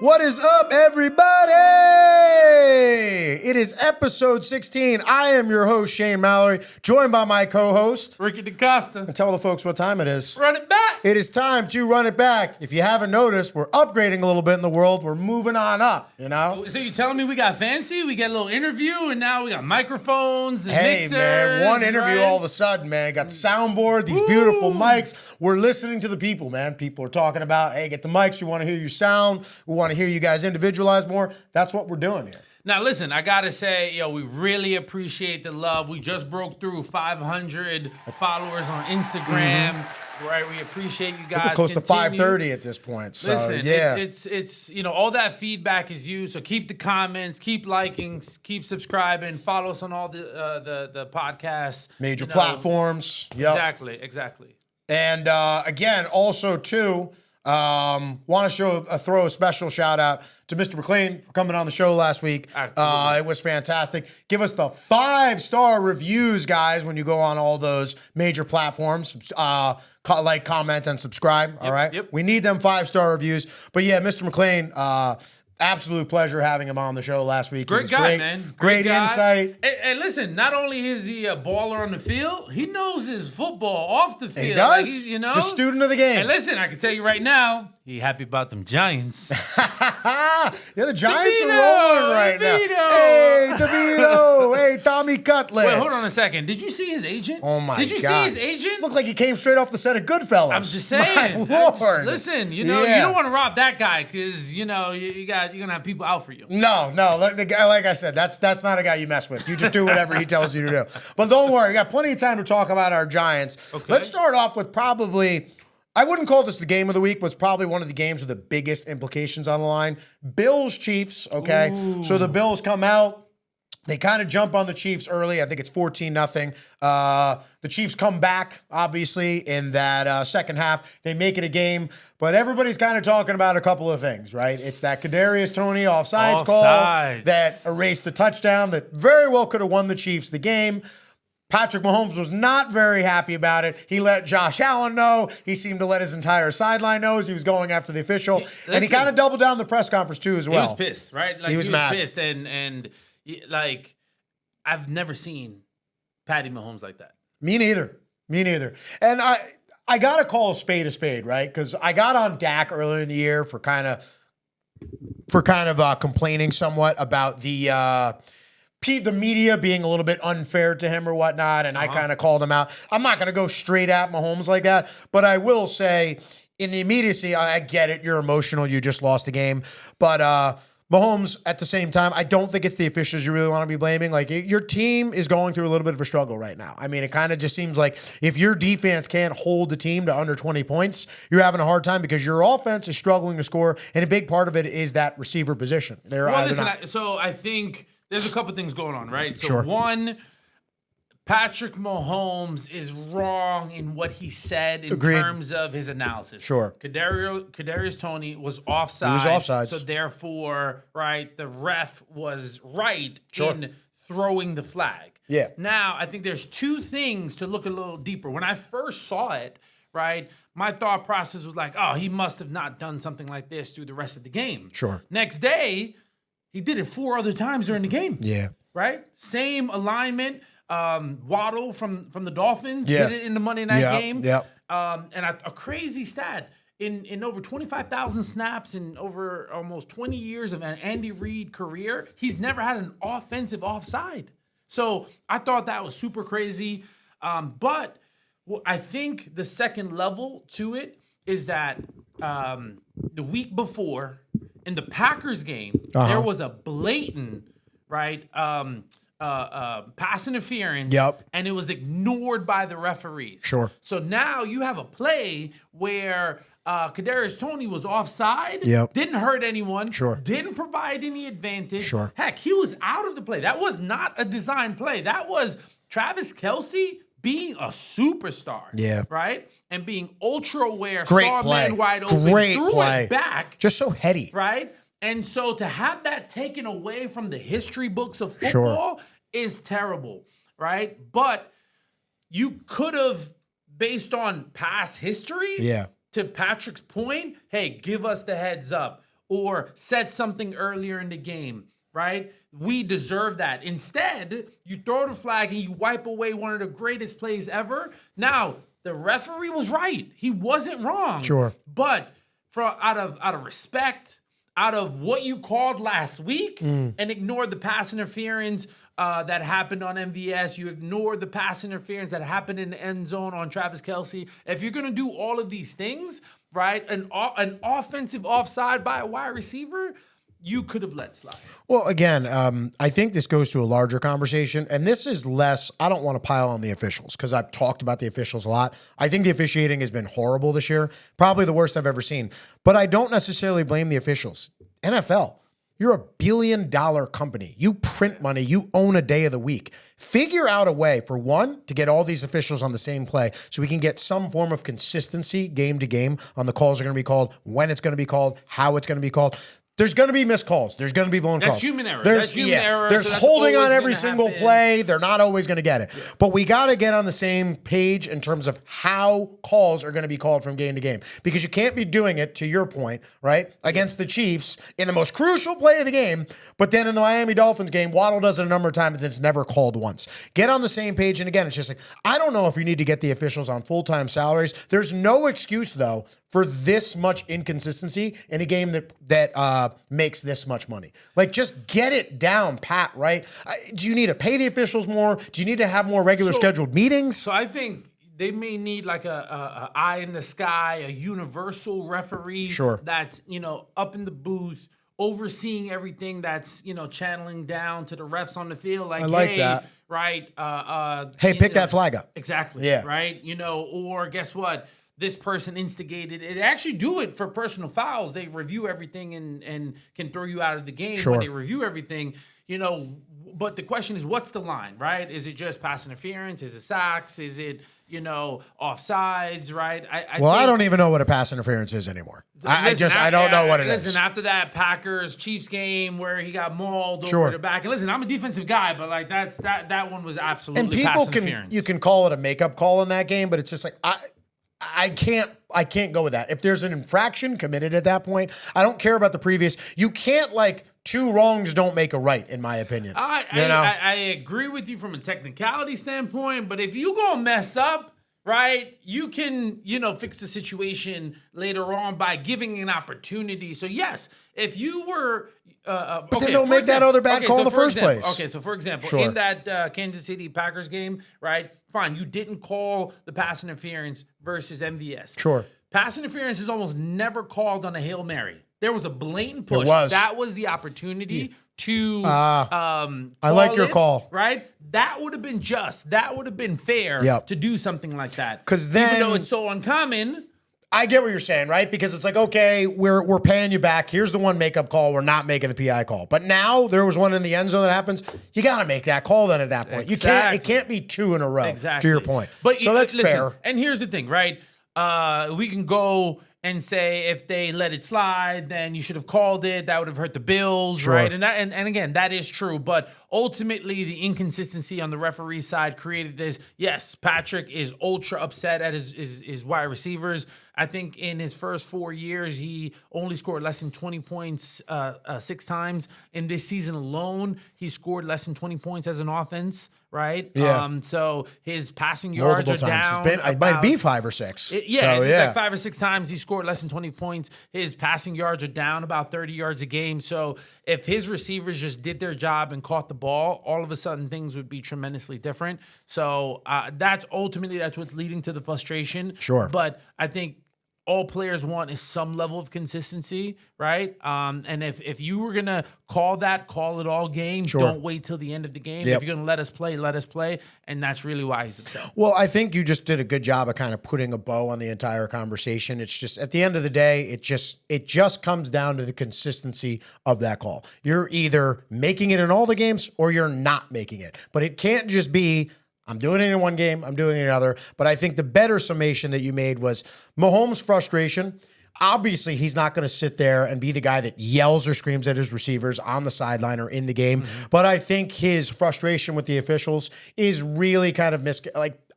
What is up, everybody? It is episode 16. I am your host, Shane Mallory, joined by my co-host, Ricky DaCosta. And tell the folks what time it is. Run it back. It is time to run it back. If you haven't noticed, we're upgrading a little bit in the world. We're moving on up, you know? So you telling me we got fancy? We got a little interview, and now we got microphones and Hey, mixers. man, one interview right? all of a sudden, man. Got the soundboard, these beautiful mics. We're listening to the people, man. People are talking about, hey, get the mics. We want to hear your sound. We want to hear you guys individualize more. That's what we're doing here. Now, listen, I got to say, we really appreciate the love. We just broke through 500 followers on Instagram. Right, we appreciate you guys. We're close to 530 at this point. So, listen, yeah. it's all that feedback is used. So keep the comments, keep liking, keep subscribing, follow us on all the podcasts, Major platforms. Yep. Exactly. And again, also too, want to throw a special shout out to Mr. McLean for coming on the show last week. It was fantastic. Give us the 5-star reviews, guys, when you go on all those major platforms. Like, comment, and subscribe. All right. Yep. We need them 5-star reviews. But yeah, Mr. McLean, absolute pleasure having him on the show last week. Great guy, man. Great guy. insight. Hey, listen, not only is he a baller on the field, he knows his football off the field. He does. Like he's He's a student of the game. Hey, listen, I can tell you right now, he happy about them Giants. Yeah, the Giants DeVito, are rolling right now. Hey, DeVito. Hey, Tommy Cutlets. Wait, hold on a second. Did you see his agent? Oh, my God. Did you see his agent? Looked like he came straight off the set of Goodfellas. I'm just saying. My Lord. Listen, you don't want to rob that guy because, you're going to have people out for you. No. The guy, like I said, that's not a guy you mess with. You just do whatever he tells you to do. But don't worry, we got plenty of time to talk about our Giants. Okay. Let's start off with probably, I wouldn't call this the game of the week, but it's probably one of the games with the biggest implications on the line. Bills-Chiefs, okay? Ooh. So the Bills come out. They kind of jump on the Chiefs early. I think it's 14-0. The Chiefs come back, obviously, in that second half. They make it a game. But everybody's kind of talking about a couple of things, right? It's that Kadarius Toney offsides call that erased a touchdown that very well could have won the Chiefs the game. Patrick Mahomes was not very happy about it. He let Josh Allen know. He seemed to let his entire sideline know as he was going after the official. And he kind of doubled down the press conference, too, as well. He was pissed, right? Like, he was mad. Pissed. And like, I've never seen Patty Mahomes like that. Me neither. And I got to call a spade, right? Because I got on Dak earlier in the year for kind of complaining somewhat about the media being a little bit unfair to him or whatnot, and I kind of called him out. I'm not going to go straight at Mahomes like that, but I will say in the immediacy, I get it. You're emotional. You just lost the game. But Mahomes, at the same time, I don't think it's the officials you really want to be blaming. Like, your team is going through a little bit of a struggle right now. I mean, it kind of just seems like if your defense can't hold the team to under 20 points, you're having a hard time because your offense is struggling to score, and a big part of it is that receiver position. So I think there's a couple things going on, right? So Sure. One, Patrick Mahomes is wrong in what he said in Agreed. terms of his analysis. Sure. Kadarius Toney was offside. He was offside. So therefore, right, the ref was right Sure. in throwing the flag. Yeah. Now, I think there's two things to look a little deeper. When I first saw it, right, my thought process was like, oh, he must have not done something like this through the rest of the game. Sure. Next day, he did it 4 other times during the game. Yeah. Right? Same alignment. Waddle from the Dolphins Yeah. did it in the Monday night game. Yeah. And a crazy stat. In over 25,000 snaps in over almost 20 years of an Andy Reid career, he's never had an offensive offside. So I thought that was super crazy. But I think the second level to it is that the week before in the Packers game, there was a blatant, right, pass interference, and it was ignored by the referees. Sure. So now you have a play where Kadarius Toney was offside, didn't hurt anyone, didn't provide any advantage. Heck, he was out of the play. That was not a design play. That was Travis Kelce being a superstar, right? And being ultra aware, saw a man wide open, threw it back. Just so heady. Right? And so to have that taken away from the history books of football is terrible, right? But you could have, based on past history, to Patrick's point, hey, give us the heads up. or said something earlier in the game, right? We deserve that. Instead, you throw the flag and you wipe away one of the greatest plays ever. Now, the referee was right. He wasn't wrong. Sure. But out of respect, out of what you called last week, and ignored the pass interference that happened on MVS, you ignored the pass interference that happened in the end zone on Travis Kelce. If you're gonna do all of these things, right, an offensive offside by a wide receiver, you could have let slide. Well, again, I think this goes to a larger conversation, and this is less, I don't want to pile on the officials because I've talked about the officials a lot. I think the officiating has been horrible this year, probably the worst I've ever seen. But I don't necessarily blame the officials. NFL, you're $1 billion company. You print money. You own a day of the week. Figure out a way, for one, to get all these officials on the same play so we can get some form of consistency game to game on the calls are going to be called, when it's going to be called, how it's going to be called. There's going to be missed calls. There's going to be blown calls. That's human error. There's holding on every single play. They're not always going to get it. Yeah. But we got to get on the same page in terms of how calls are going to be called from game to game. Because you can't be doing it, to your point, right, against the Chiefs in the most crucial play of the game, but then in the Miami Dolphins game, Waddle does it a number of times and it's never called once. Get on the same page. And again, it's just like, I don't know if you need to get the officials on full-time salaries. There's no excuse, though, for this much inconsistency in a game that makes this much money. Like, just get it down, Pat, right? Do you need to pay the officials more? Do you need to have more regular scheduled meetings? So I think they may need like a eye in the sky, a universal referee that's, up in the booth, overseeing everything, that's, channeling down to the refs on the field. Like, I like that. Right. Hey, pick that flag up. Exactly. Yeah. Right. Or guess what? This person instigated it. They actually do it for personal fouls. They review everything and can throw you out of the game when they review everything. But the question is, what's the line, right? Is it just pass interference? Is it sacks? Is it, offsides, right? I don't even know what a pass interference is anymore. I don't know what it is. Listen, after that Packers-Chiefs game where he got mauled over the back, and listen, I'm a defensive guy, but like that one was absolutely pass interference. You can call it a makeup call in that game, but it's just like, I can't go with that. If there's an infraction committed at that point, I don't care about the previous. You can't, two wrongs don't make a right, in my opinion. I agree with you from a technicality standpoint, but if you go mess up, right, you can, fix the situation later on by giving an opportunity. So yes, if you were, but then don't make that other bad call in the first place. Okay, so for example, in that Kansas City Packers game, right, fine, you didn't call the pass interference versus MVS. Sure. Pass interference is almost never called on a Hail Mary. There was a blatant push. That was the opportunity to I like your call. Right? That would have been just. That would have been fair to do something like that. Because then, even though it's so uncommon. I get what you're saying, right? Because it's like, okay, we're paying you back. Here's the one makeup call. We're not making the PI call. But now there was one in the end zone that happens. You got to make that call then at that point. It can't be two in a row, to your point. But so that's fair. And here's the thing, right? We can go and say if they let it slide, then you should have called it. That would have hurt the Bills, right? And again, that is true. But ultimately, the inconsistency on the referee side created this. Yes, Patrick is ultra upset at his wide receivers. I think in his first 4 years, he only scored less than 20 points 6 times. In this season alone, he scored less than 20 points as an offense, right? Yeah. So his passing yards are down. It might be 5 or 6. Like 5 or 6 times he scored less than 20 points. His passing yards are down about 30 yards a game. So if his receivers just did their job and caught the ball, all of a sudden things would be tremendously different. So that's what's leading to the frustration. Sure. But I think all players want is some level of consistency, right? And if you were going to call it all game. Don't wait till the end of the game. If you're going to let us play. And that's really why he's upset. Well, I think you just did a good job of kind of putting a bow on the entire conversation. It's just, at the end of the day, it just comes down to the consistency of that call. You're either making it in all the games or you're not making it. But it can't just be, I'm doing it in one game, I'm doing it in another. But I think the better summation that you made was Mahomes' frustration. Obviously, he's not going to sit there and be the guy that yells or screams at his receivers on the sideline or in the game. Mm-hmm. But I think his frustration with the officials is really kind of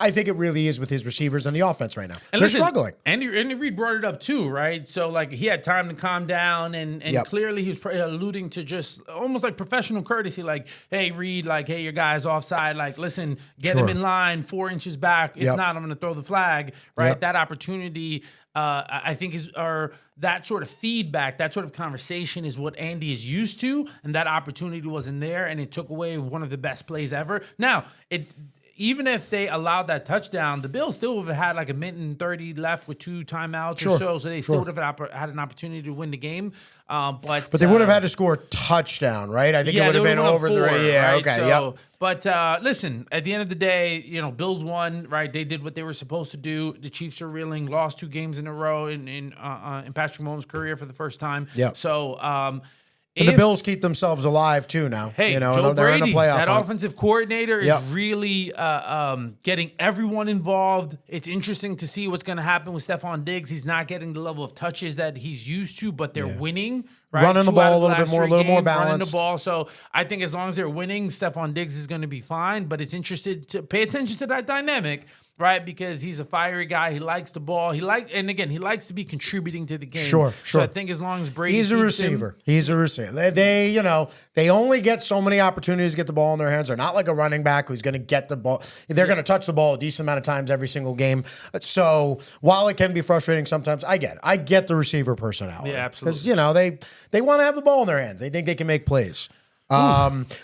I think it really is with his receivers and the offense right now. And They're listen, struggling. Andy Reid brought it up too, right? So like he had time to calm down, and clearly he was alluding to just almost like professional courtesy, like, hey Reid, like, hey, your guy's offside, like, listen, get him in line 4 inches back. If not, I'm going to throw the flag, right? That opportunity, I think that sort of feedback, that sort of conversation is what Andy is used to, and that opportunity wasn't there, and it took away one of the best plays ever. Now, even if they allowed that touchdown, the Bills still would have had like a minute and 30 left with 2 timeouts or so they still would have had an opportunity to win the game. But they would have had to score a touchdown, right? I think it would have been over 4, right? Okay, so, But listen, at the end of the day, Bills won, right? They did what they were supposed to do. The Chiefs are reeling, lost 2 games in a row in Patrick Mahomes' career for the first time. Yep. So, the Bills keep themselves alive too now. Hey, they're Joe Brady, in the playoff that hunt. offensive coordinator is really getting everyone involved. It's interesting to see what's going to happen with Stephon Diggs. He's not getting the level of touches that he's used to, but they're winning. Right? Running the ball a little bit more, a little more balanced. Running the ball. So I think as long as they're winning, Stephon Diggs is going to be fine. But it's interesting to pay attention to that dynamic, right? Because he's a fiery guy. He likes the ball. He likes to be contributing to the game. Sure. So I think as long as Brady, he's a receiver. He's a receiver. They only get so many opportunities to get the ball in their hands. They're not like a running back who's going to get the ball. They're going to touch the ball a decent amount of times every single game. So while it can be frustrating sometimes, I get the receiver personality. Yeah, absolutely. Because they want to have the ball in their hands. They think they can make plays.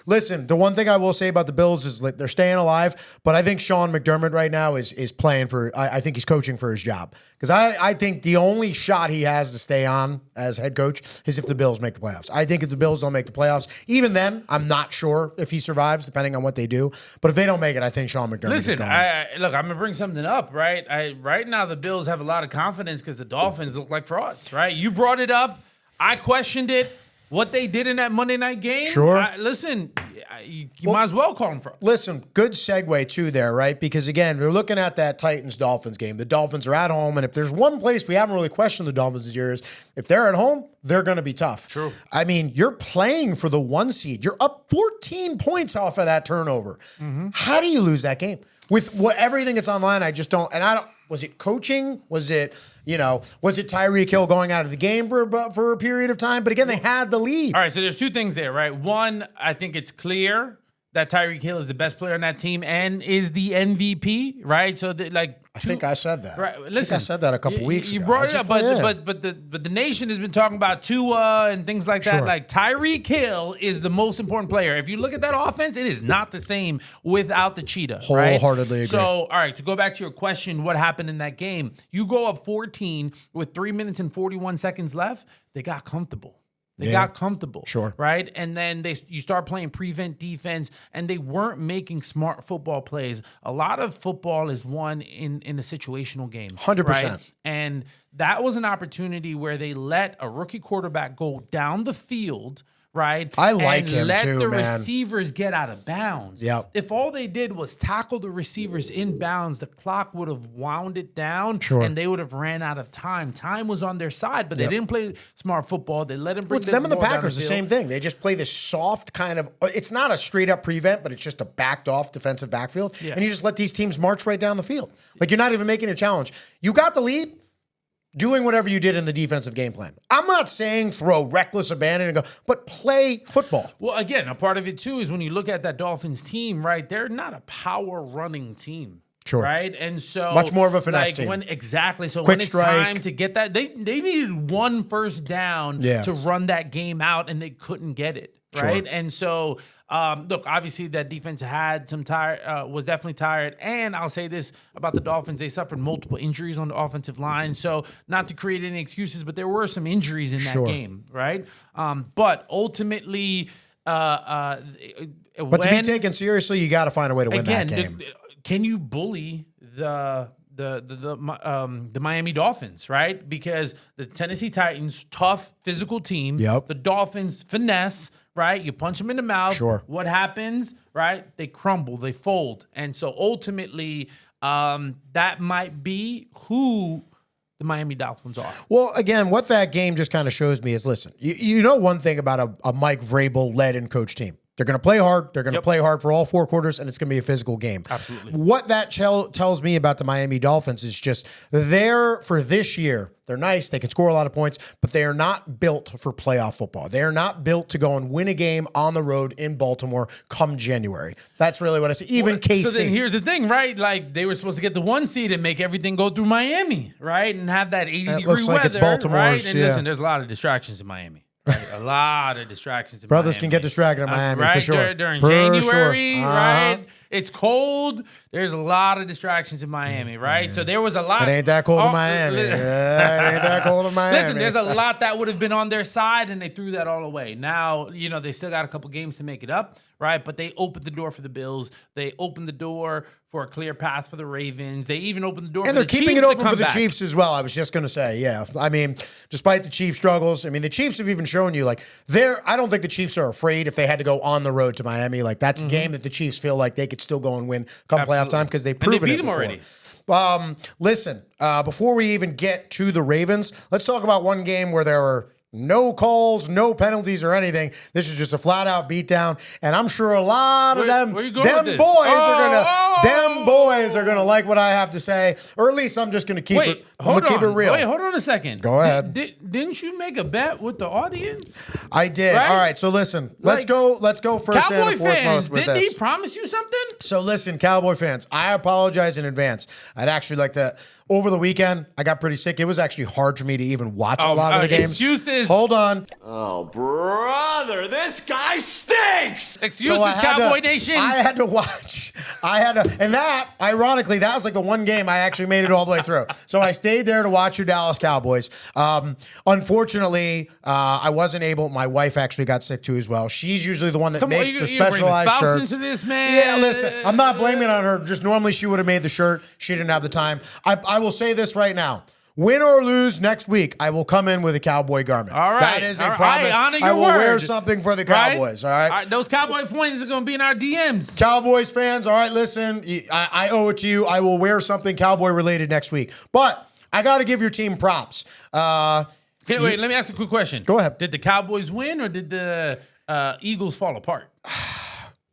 Listen, the one thing I will say about the Bills is that they're staying alive, but I think Sean McDermott right now is playing for, I think he's coaching for his job. Because I think the only shot he has to stay on as head coach is if the Bills make the playoffs. I think if the Bills don't make the playoffs, even then, I'm not sure if he survives, depending on what they do. But if they don't make it, I think Sean McDermott is gone. Look, I'm going to bring something up, right? Right now, the Bills have a lot of confidence because the Dolphins look like frauds, right? You brought it up. I questioned it. What they did in that Monday night game, sure. Listen, you might as well call them frauds. Listen, good segue too there, right? Because again, we're looking at that Titans-Dolphins game. The Dolphins are at home, and if there's one place we haven't really questioned the Dolphins this year is if they're at home, they're going to be tough. True. I mean, you're playing for the 1 seed. You're up 14 points off of that turnover. Mm-hmm. How do you lose that game? With everything that's online, I just don't, and I don't, was it coaching? Was it Tyreek Hill going out of the game for a period of time? But again, they had the lead. All right, so there's 2 things there, right? One, I think it's clear that Tyreek Hill is the best player on that team and is the MVP, right? So I think I said that. Right. Listen, I think I said that a couple weeks ago. You brought it up, but the nation has been talking about Tua and things like that. Sure. Like Tyreek Hill is the most important player. If you look at that offense, it is not the same without the cheetah. Wholeheartedly agree. So, all right, to go back to your question, what happened in that game? You go up 14 with 3 minutes and 41 seconds left. They got comfortable. They got comfortable, sure, right? And then you start playing prevent defense, and they weren't making smart football plays. A lot of football is won in a situational game, 100%. Right? And that was an opportunity where they let a rookie quarterback go down the field. Right, I like him let too, the man. receivers get out of bounds. Yep. If all they did was tackle the receivers in bounds, the clock would have wound it down, and they would have ran out of time. Time was on their side, but they didn't play smart football. They let him bring them and the Packers. The same thing. They just play this soft kind of. It's not a straight up prevent, but it's just a backed off defensive backfield, and you just let these teams march right down the field. Like you're not even making a challenge. You got the lead. Doing whatever you did in the defensive game plan. I'm not saying throw reckless abandon and go, but play football. Well, again, a part of it too is when you look at that Dolphins team, right? They're not a power running team. Sure. Right? And so much more of a finesse team. Exactly. So Quick when it's strike. time to get that, they needed 1 first down to run that game out, and they couldn't get it. Right. Sure. And so look, obviously that defense had some was definitely tired. And I'll say this about the Dolphins. They suffered multiple injuries on the offensive line. So not to create any excuses, but there were some injuries in that game. Right. But ultimately, but to be taken seriously, you got to find a way to win that game. Can you bully the Miami Dolphins, right? Because the Tennessee Titans, tough physical team. Yep. The Dolphins, finesse, right? You punch them in the mouth. Sure. What happens, right? They crumble, they fold. And so ultimately, that might be who the Miami Dolphins are. Well, again, what that game just kind of shows me is, listen, you know one thing about a Mike Vrabel-led and coached team. They're going to play hard. They're going to play hard for all 4 quarters, and it's going to be a physical game. Absolutely. What that tells me about the Miami Dolphins is just they're, for this year, they're nice. They can score a lot of points, but they are not built for playoff football. They are not built to go and win a game on the road in Baltimore come January. That's really what I see. Even KC. So then here's the thing, right? Like, they were supposed to get the 1 seed and make everything go through Miami, right? And have that 80-degree looks like weather, it's Baltimore's, right? And listen, there's a lot of distractions in Miami. Right? A lot of distractions in Brothers Miami. can get distracted in Miami, right? for sure. During For January, sure. right? It's cold. There's a lot of distractions in Miami, right? So there was a lot. It ain't that cold in Miami. It ain't that cold in Miami. Listen, there's a lot that would have been on their side, and they threw that all away. Now, they still got a couple games to make it up, right? But they opened the door for the Bills. They opened the door for a clear path for the Ravens. They even opened the door for the Chiefs. And they're keeping it open for the back. Chiefs as well. I was just going to say, yeah. I mean, despite the Chiefs' struggles, I mean, the Chiefs have even shown you, like, I don't think the Chiefs are afraid if they had to go on the road to Miami. Like, that's a game that the Chiefs feel like they could still go and win come playoff time because they've proven beat it them before. already. Listen, before we even get to the Ravens, let's talk about one game where there were no calls, no penalties or anything. This is just a flat out beatdown, and I'm sure a lot of them boys are gonna like what I have to say, or at least I'm just gonna keep it. I'm gonna keep it real. Wait, hold on a second. Go ahead. Didn't you make a bet with the audience? I did. Right? All right. So listen, let's go first Cowboy and fans, foremost with didn't this. he promise you something? So listen, Cowboy fans, I apologize in advance. I'd actually like to. Over the weekend, I got pretty sick. It was actually hard for me to even watch a lot of the games. Excuses. Hold on. Oh, brother, this guy stinks! Excuses, Cowboy Nation. I had to watch. And that, ironically, that was like the one game I actually made it all the way through. So I stayed there to watch your Dallas Cowboys. Unfortunately, I wasn't able. My wife actually got sick too as well. She's usually the one that makes the specialized shirts. Into this, man. Yeah, listen, I'm not blaming it on her. Just normally she would have made the shirt. She didn't have the time. I will say this right now. Win or lose next week, I will come in with a Cowboy garment. All right. That is a All right. promise. Honor your I will word. wear something for the Cowboys, all right? Those Cowboy points are going to be in our DMs. Cowboys fans, all right, listen, I owe it to you. I will wear something Cowboy-related next week. But I got to give your team props. Wait, let me ask a quick question. Go ahead. Did the Cowboys win or did the Eagles fall apart?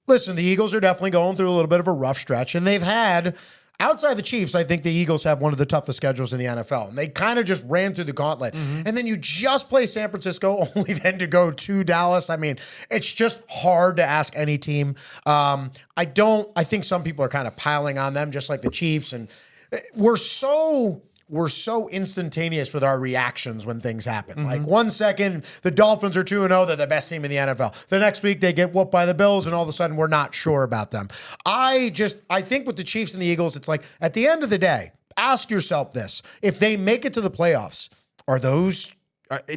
Listen, the Eagles are definitely going through a little bit of a rough stretch, and they've had... Outside the Chiefs, I think the Eagles have one of the toughest schedules in the NFL. And they kind of just ran through the gauntlet. And then you just play San Francisco, only then to go to Dallas. I mean, it's just hard to ask any team. I think some people are kind of piling on them, just like the Chiefs. And we're so instantaneous with our reactions when things happen. Like 1 second, the Dolphins are 2-0, they're the best team in the NFL. The next week, they get whooped by the Bills, and all of a sudden, we're not sure about them. I think with the Chiefs and the Eagles, it's like, at the end of the day, ask yourself this. If they make it to the playoffs,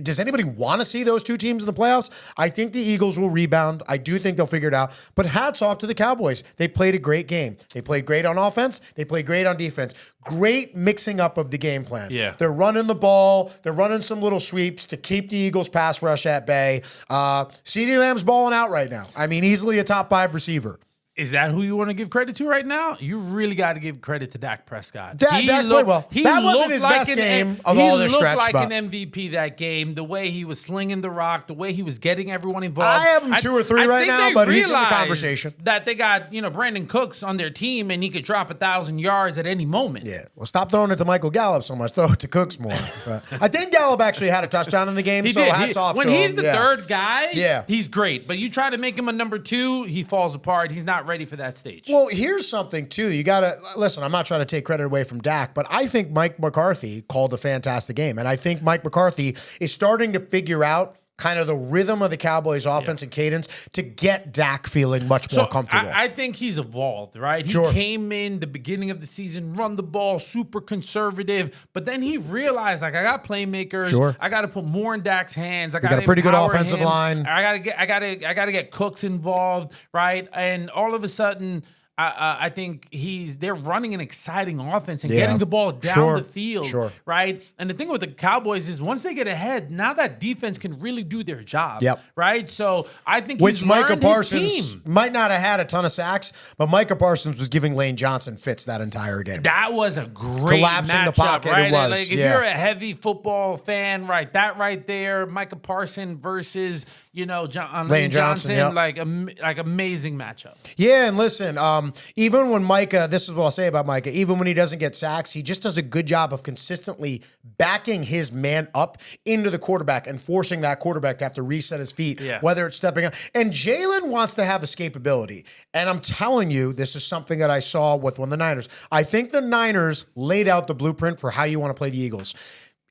does anybody want to see those two teams in the playoffs? I think the Eagles will rebound. I do think they'll figure it out. But hats off to the Cowboys. They played a great game. They played great on offense. They played great on defense. Great mixing up of the game plan. Yeah. They're running the ball. They're running some little sweeps to keep the Eagles pass rush at bay. CeeDee Lamb's balling out right now. I mean, easily a top 5 receiver. Is that who you want to give credit to right now? You really got to give credit to Dak Prescott. Dak played well. That wasn't his best game of all their stretch. He looked like an MVP that game. The way he was slinging the rock, the way he was getting everyone involved. I have him 2 or 3 right now, but he's in the conversation. That they got Brandon Cooks on their team, and he could drop 1,000 yards at any moment. Yeah, well, stop throwing it to Michael Gallup so much. Throw it to Cooks more. I think Gallup actually had a touchdown in the game, hats off to him. When he's the third guy, he's he's great. But you try to make him a number 2, he falls apart. He's not ready for that stage. Well, here's something, too. You got to listen. I'm not trying to take credit away from Dak, but I think Mike McCarthy called a fantastic game. And I think Mike McCarthy is starting to figure out kind of the rhythm of the Cowboys' offense and cadence to get Dak feeling much more comfortable. I think he's evolved, right? He came in the beginning of the season, run the ball, super conservative, but then he realized, like, I got playmakers. I got to put more in Dak's hands. I got a pretty good offensive line. I got to get Cooks involved, right? And all of a sudden, I think they're running an exciting offense and getting the ball down the field, right? And the thing with the Cowboys is once they get ahead, now that defense can really do their job, right? So I think Micah Parsons might not have had a ton of sacks, but Micah Parsons was giving Lane Johnson fits that entire game. That was a great collapsing matchup, the pocket. Right? It was. Like if you're a heavy football fan, right? That right there, Micah Parsons versus Lane Johnson, Johnson, yep. like amazing matchup. Yeah, and listen, even when Micah, this is what I'll say about Micah, even when he doesn't get sacks, he just does a good job of consistently backing his man up into the quarterback and forcing that quarterback to have to reset his feet, whether it's stepping up. And Jalen wants to have escapability. And I'm telling you, this is something that I saw with one of the Niners. I think the Niners laid out the blueprint for how you want to play the Eagles.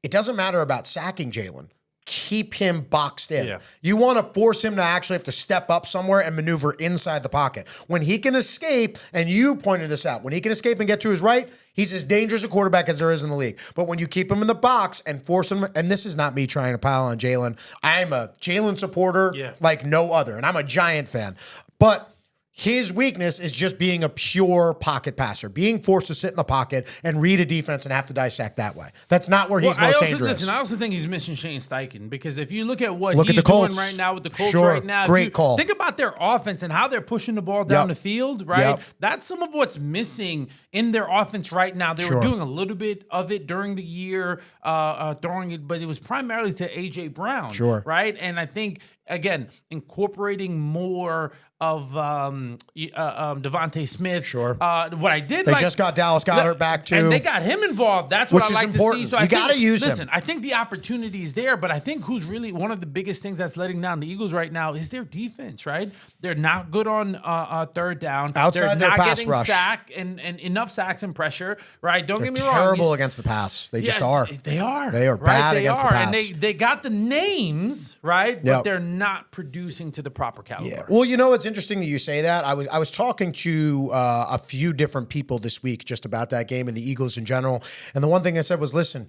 It doesn't matter about sacking Jalen. Keep him boxed in. Yeah. You want to force him to actually have to step up somewhere and maneuver inside the pocket. When he can escape, and you pointed this out, when he can escape and get to his right, he's as dangerous a quarterback as there is in the league. But when you keep him in the box and force him, and this is not me trying to pile on Jalen. I'm a Jalen supporter like no other, and I'm a Giant fan. But his weakness is just being a pure pocket passer, being forced to sit in the pocket and read a defense and have to dissect that way. That's not where he's most dangerous. Listen, I also think he's missing Shane Steichen, because if you look at what he's doing right now with the Colts right now, great call. Think about their offense and how they're pushing the ball down the field, right? That's some of what's missing in their offense right now. They were doing a little bit of it during the year, throwing it, but it was primarily to A.J. Brown, right? And I think, again, incorporating more of Devontae Smith. What I did, they just got Dallas Goedert back too, and they got him involved. That's what I like to see. So you got to use him. Listen, I think the opportunity is there, but I think who's really one of the biggest things that's letting down the Eagles right now is their defense. Right, they're not good on third down. Outside they're their not pass getting rush, and enough sacks and pressure. Right, don't get me wrong. Terrible against the pass. They just are. They are. They are bad against the pass. And they got the names right, but they're not producing to the proper caliber. Yeah. Well, you know, it's interesting that you say that. I was talking to a few different people this week just about that game and the Eagles in general. And the one thing I said was, listen,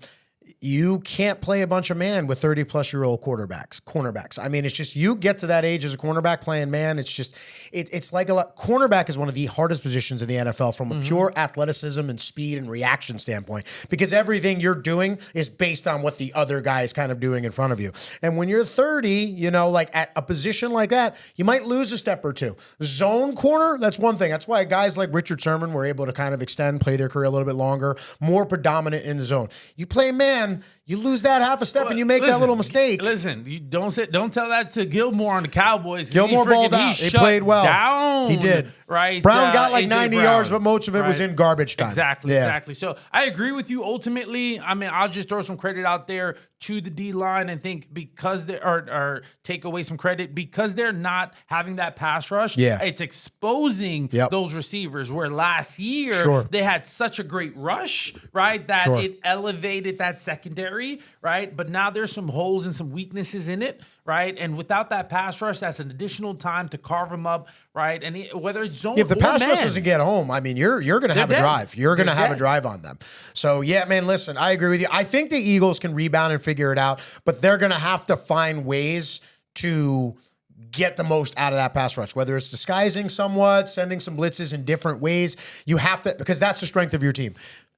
you can't play a bunch of man with 30-plus-year-old cornerbacks. I mean, it's just, you get to that age as a cornerback playing man, it's just, it's like cornerback is one of the hardest positions in the NFL from a pure athleticism and speed and reaction standpoint, because everything you're doing is based on what the other guy is kind of doing in front of you. And when you're 30, you know, like at a position like that, you might lose a step or two. Zone corner, that's one thing. That's why guys like Richard Sherman were able to kind of play their career a little bit longer, more predominant in the zone. You play man, you lose that half a step and you make that little mistake. Listen, you don't tell that to Gilmore on the Cowboys. Gilmore balled out. He played well. Down, he did. Right. Brown got like 90 yards, but most of it was in garbage time. Exactly. So I agree with you ultimately. I mean, I'll just throw some credit out there to the D-line and think because they or take away some credit because they're not having that pass rush. It's exposing those receivers where last year they had such a great rush, right? That it elevated that secondary, right? But now there's some holes and some weaknesses in it, right? And without that pass rush, that's an additional time to carve them up, right? And whether it's zone if the pass man, rush doesn't get home, I mean, you're going to have a drive. You're going to have a drive on them. So, yeah, man, listen, I agree with you. I think the Eagles can rebound and figure it out, but they're going to have to find ways to get the most out of that pass rush, whether it's disguising somewhat, sending some blitzes in different ways. You have to, because that's the strength of your team.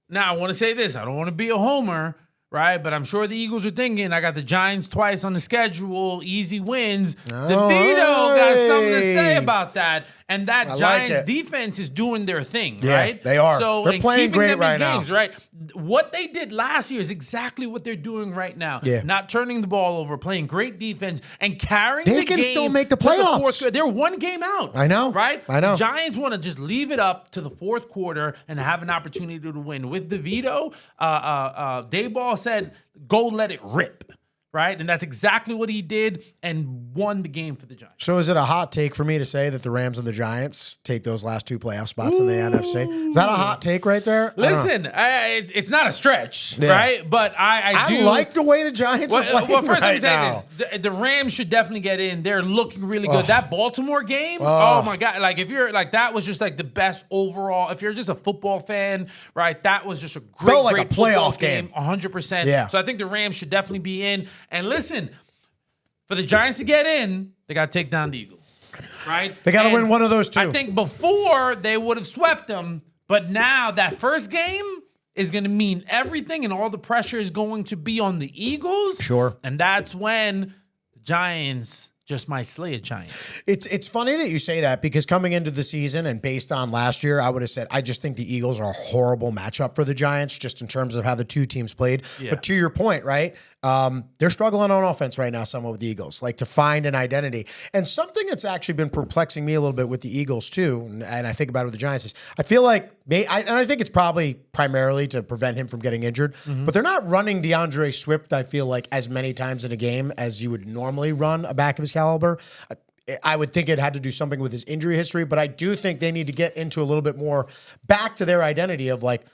Now, I want to say this. I don't want to be a homer, right? But I'm sure the Eagles are thinking, I got the Giants twice on the schedule, easy wins. DeVito got something to say about that. And that Giants defense is doing their thing, right? They are. So they're playing great right now. Right? What they did last year is exactly what they're doing right now. Yeah. Not turning the ball over, playing great defense, and carrying the game. They can still make the playoffs. They're one game out. I know. Right? I know. Giants want to just leave it up to the fourth quarter and have an opportunity to win. With DeVito, Dayball said, go let it rip. Right? And that's exactly what he did and won the game for the Giants. So is it a hot take for me to say that the Rams and the Giants take those last two playoff spots in the NFC? Is that a hot take right there? Listen, it's not a stretch, right? But I do like the way the Giants are playing Well, first right let me now. say this. The Rams should definitely get in. They're looking really good. That Baltimore game, oh my God. Like if you're like, that was just like the best overall. If you're just a football fan, right? That was just a great, felt like great a playoff game. 100%. Yeah. So I think the Rams should definitely be in. And listen, for the Giants to get in, they got to take down the Eagles, right? They got to win one of those two. I think before they would have swept them, but now that first game is going to mean everything, and all the pressure is going to be on the Eagles. Sure. And that's when the Giants just might slay a giant. It's funny that you say that because coming into the season and based on last year, I would have said I just think the Eagles are a horrible matchup for the Giants just in terms of how the two teams played. Yeah. But to your point, right? They're struggling on offense right now, some of the Eagles, like to find an identity. And something that's actually been perplexing me a little bit with the Eagles too, and I think about it with the Giants is I feel like, and I think it's probably primarily to prevent him from getting injured, but they're not running DeAndre Swift, I feel like, as many times in a game as you would normally run a back of his caliber. I would think it had to do something with his injury history, but I do think they need to get into a little bit more back to their identity of like,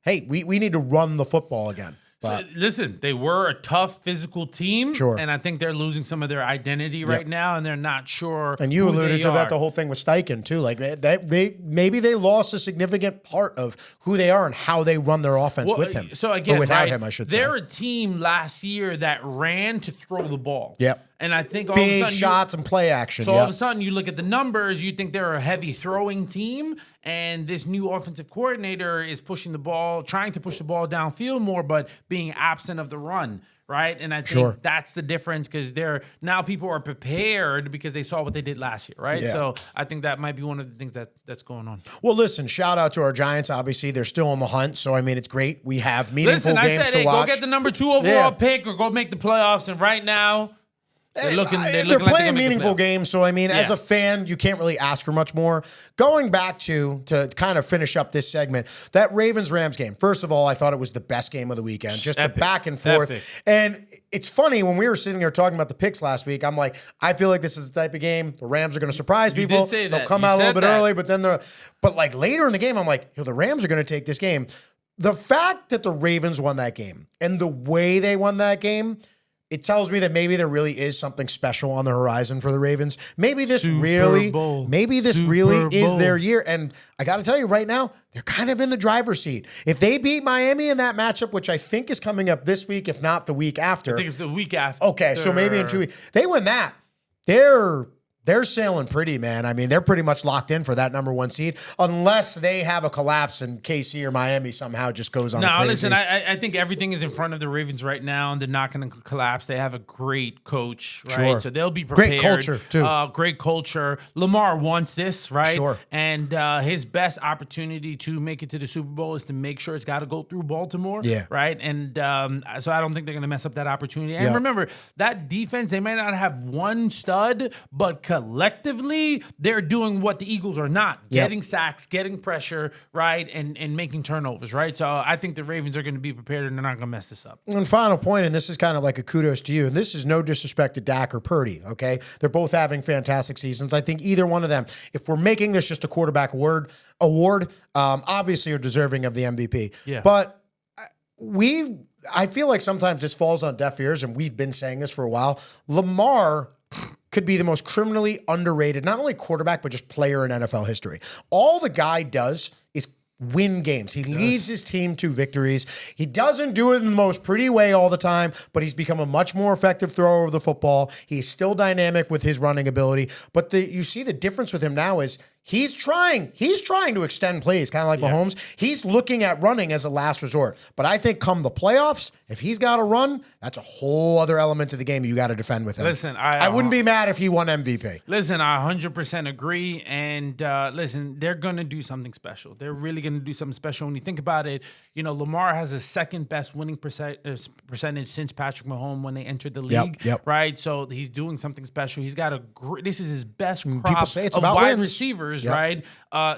hey, we need to run the football again. So, listen, they were a tough physical team, Sure. and I think they're losing some of their identity right now, and they're not sure. And you who alluded they to are. that the whole thing with Steichen too. Like that, maybe they lost a significant part of who they are and how they run their offense with him. So again, or without right, him, I should say. they're a team last year that ran to throw the ball. Yep. And I think all of a Big sudden shots and play action. So all of a sudden, you look at the numbers, you think they're a heavy throwing team, and this new offensive coordinator is pushing the ball, trying to push the ball downfield more, but being absent of the run, right? And I think that's the difference because now people are prepared because they saw what they did last year, right? Yeah. So I think that might be one of the things that's going on. Well, listen, shout out to our Giants. Obviously, they're still on the hunt, so I mean, it's great. We have meaningful I games said, to hey, watch. go get the number 2 overall pick or go make the playoffs, and right now. They're looking they're like playing they're meaningful games, so I mean, as a fan, you can't really ask for much more. Going back to kind of finish up this segment, that Ravens-Rams game. First of all, I thought it was the best game of the weekend, just the back and forth. Epic. And it's funny when we were sitting here talking about the picks last week. I'm like, I feel like this is the type of game the Rams are going to surprise people. did say They'll that. come You out a little said bit that. early, but like later in the game, I'm like, yo, the Rams are going to take this game. The fact that the Ravens won that game and the way they won that game. It tells me that maybe there really is something special on the horizon for the Ravens. Maybe this really is their year. And I got to tell you right now, they're kind of in the driver's seat. If they beat Miami in that matchup, which I think is coming up this week, if not the week after. I think it's the week after. Okay, so maybe in 2 weeks. They win that. They're sailing pretty, man. I mean, they're pretty much locked in for that number 1 seed, unless they have a collapse and KC or Miami somehow just goes on. No, crazy. listen, I think everything is in front of the Ravens right now, and they're not going to collapse. They have a great coach, right? Sure. So they'll be prepared. Great culture, too. Great culture. Lamar wants this, right? Sure. And his best opportunity to make it to the Super Bowl is to make sure it's got to go through Baltimore, right? And so I don't think they're going to mess up that opportunity. And remember, that defense, they may not have one stud, but collectively, they're doing what the Eagles are not, getting sacks, getting pressure, right, and making turnovers, right? So I think the Ravens are going to be prepared and they're not going to mess this up. And final point, and this is kind of like a kudos to you, and this is no disrespect to Dak or Purdy, okay? They're both having fantastic seasons. I think either one of them, if we're making this just a quarterback award, obviously are deserving of the MVP. Yeah. But I feel like sometimes this falls on deaf ears, and we've been saying this for a while. Lamar could be the most criminally underrated, not only quarterback, but just player in NFL history. All the guy does is win games. He leads his team to victories. He doesn't do it in the most pretty way all the time, but he's become a much more effective thrower of the football. He's still dynamic with his running ability. But you see the difference with him now is he's trying to extend plays, kind of like Mahomes. He's looking at running as a last resort. But I think come the playoffs, if he's got to run, that's a whole other element of the game you got to defend with him. Listen, I wouldn't be mad if he won MVP. Listen, I 100% agree. And listen, they're going to do something special. They're really going to do something special. When you think about it, Lamar has the second best winning percentage since Patrick Mahomes when they entered the league, right? So he's doing something special. He's got this is his best crop say it's of about wide wins. Receivers, right?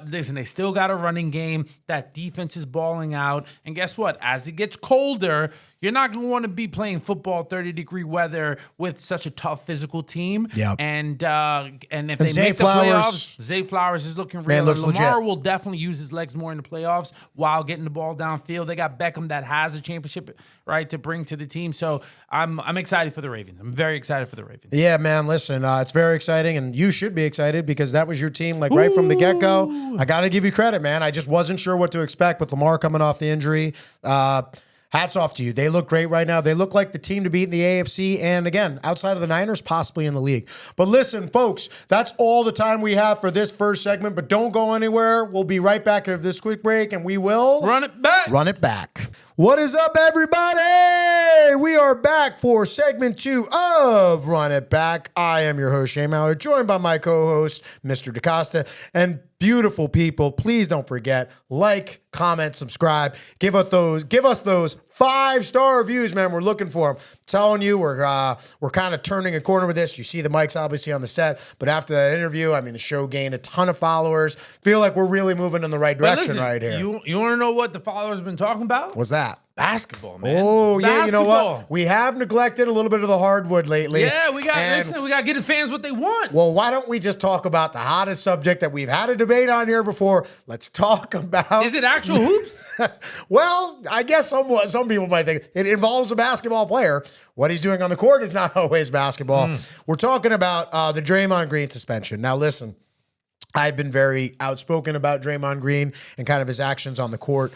Listen, they still got a running game. That defense is balling out. And guess what? As it gets colder, you're not going to want to be playing football 30-degree weather with such a tough physical team. Yep. And if they Zay make the Flowers, playoffs, Zay Flowers is looking real. looks Lamar legit. will definitely use his legs more in the playoffs while getting the ball downfield. They got Beckham that has a championship, right, to bring to the team. So I'm excited for the Ravens. I'm very excited for the Ravens. Yeah, man, listen, it's very exciting, and you should be excited because that was your team, like, right from the get-go. I got to give you credit, man. I just wasn't sure what to expect with Lamar coming off the injury. Hats off to you. They look great right now. They look like the team to beat in the AFC, and again, outside of the Niners, possibly in the league. But listen, folks, that's all the time we have for this first segment, but don't go anywhere. We'll be right back after this quick break, and we will Run it back. Run it back. What is up, everybody? We are back for segment 2 of Run It Back. I am your host, Shane Mallard, joined by my co-host, Mr. DaCosta. And beautiful people, please don't forget, like, comment, subscribe. Give us those 5-star reviews, man. We're looking for them. I'm telling you, we're kind of turning a corner with this. You see the mics obviously on the set, but after that interview, I mean, the show gained a ton of followers. Feel like we're really moving in the right direction right here. You want to know what the followers been talking about? What's that? Basketball, man. Oh, yeah, you know Basketball. what? We have neglected a little bit of the hardwood lately. Yeah, we got to get the fans what they want. Well, why don't we just talk about the hottest subject that we've had a debate on here before? Let's talk about... Is it actual hoops? Well, I guess some people might think it involves a basketball player. What he's doing on the court is not always basketball. We're talking about the Draymond Green suspension. Now, listen, I've been very outspoken about Draymond Green and kind of his actions on the court.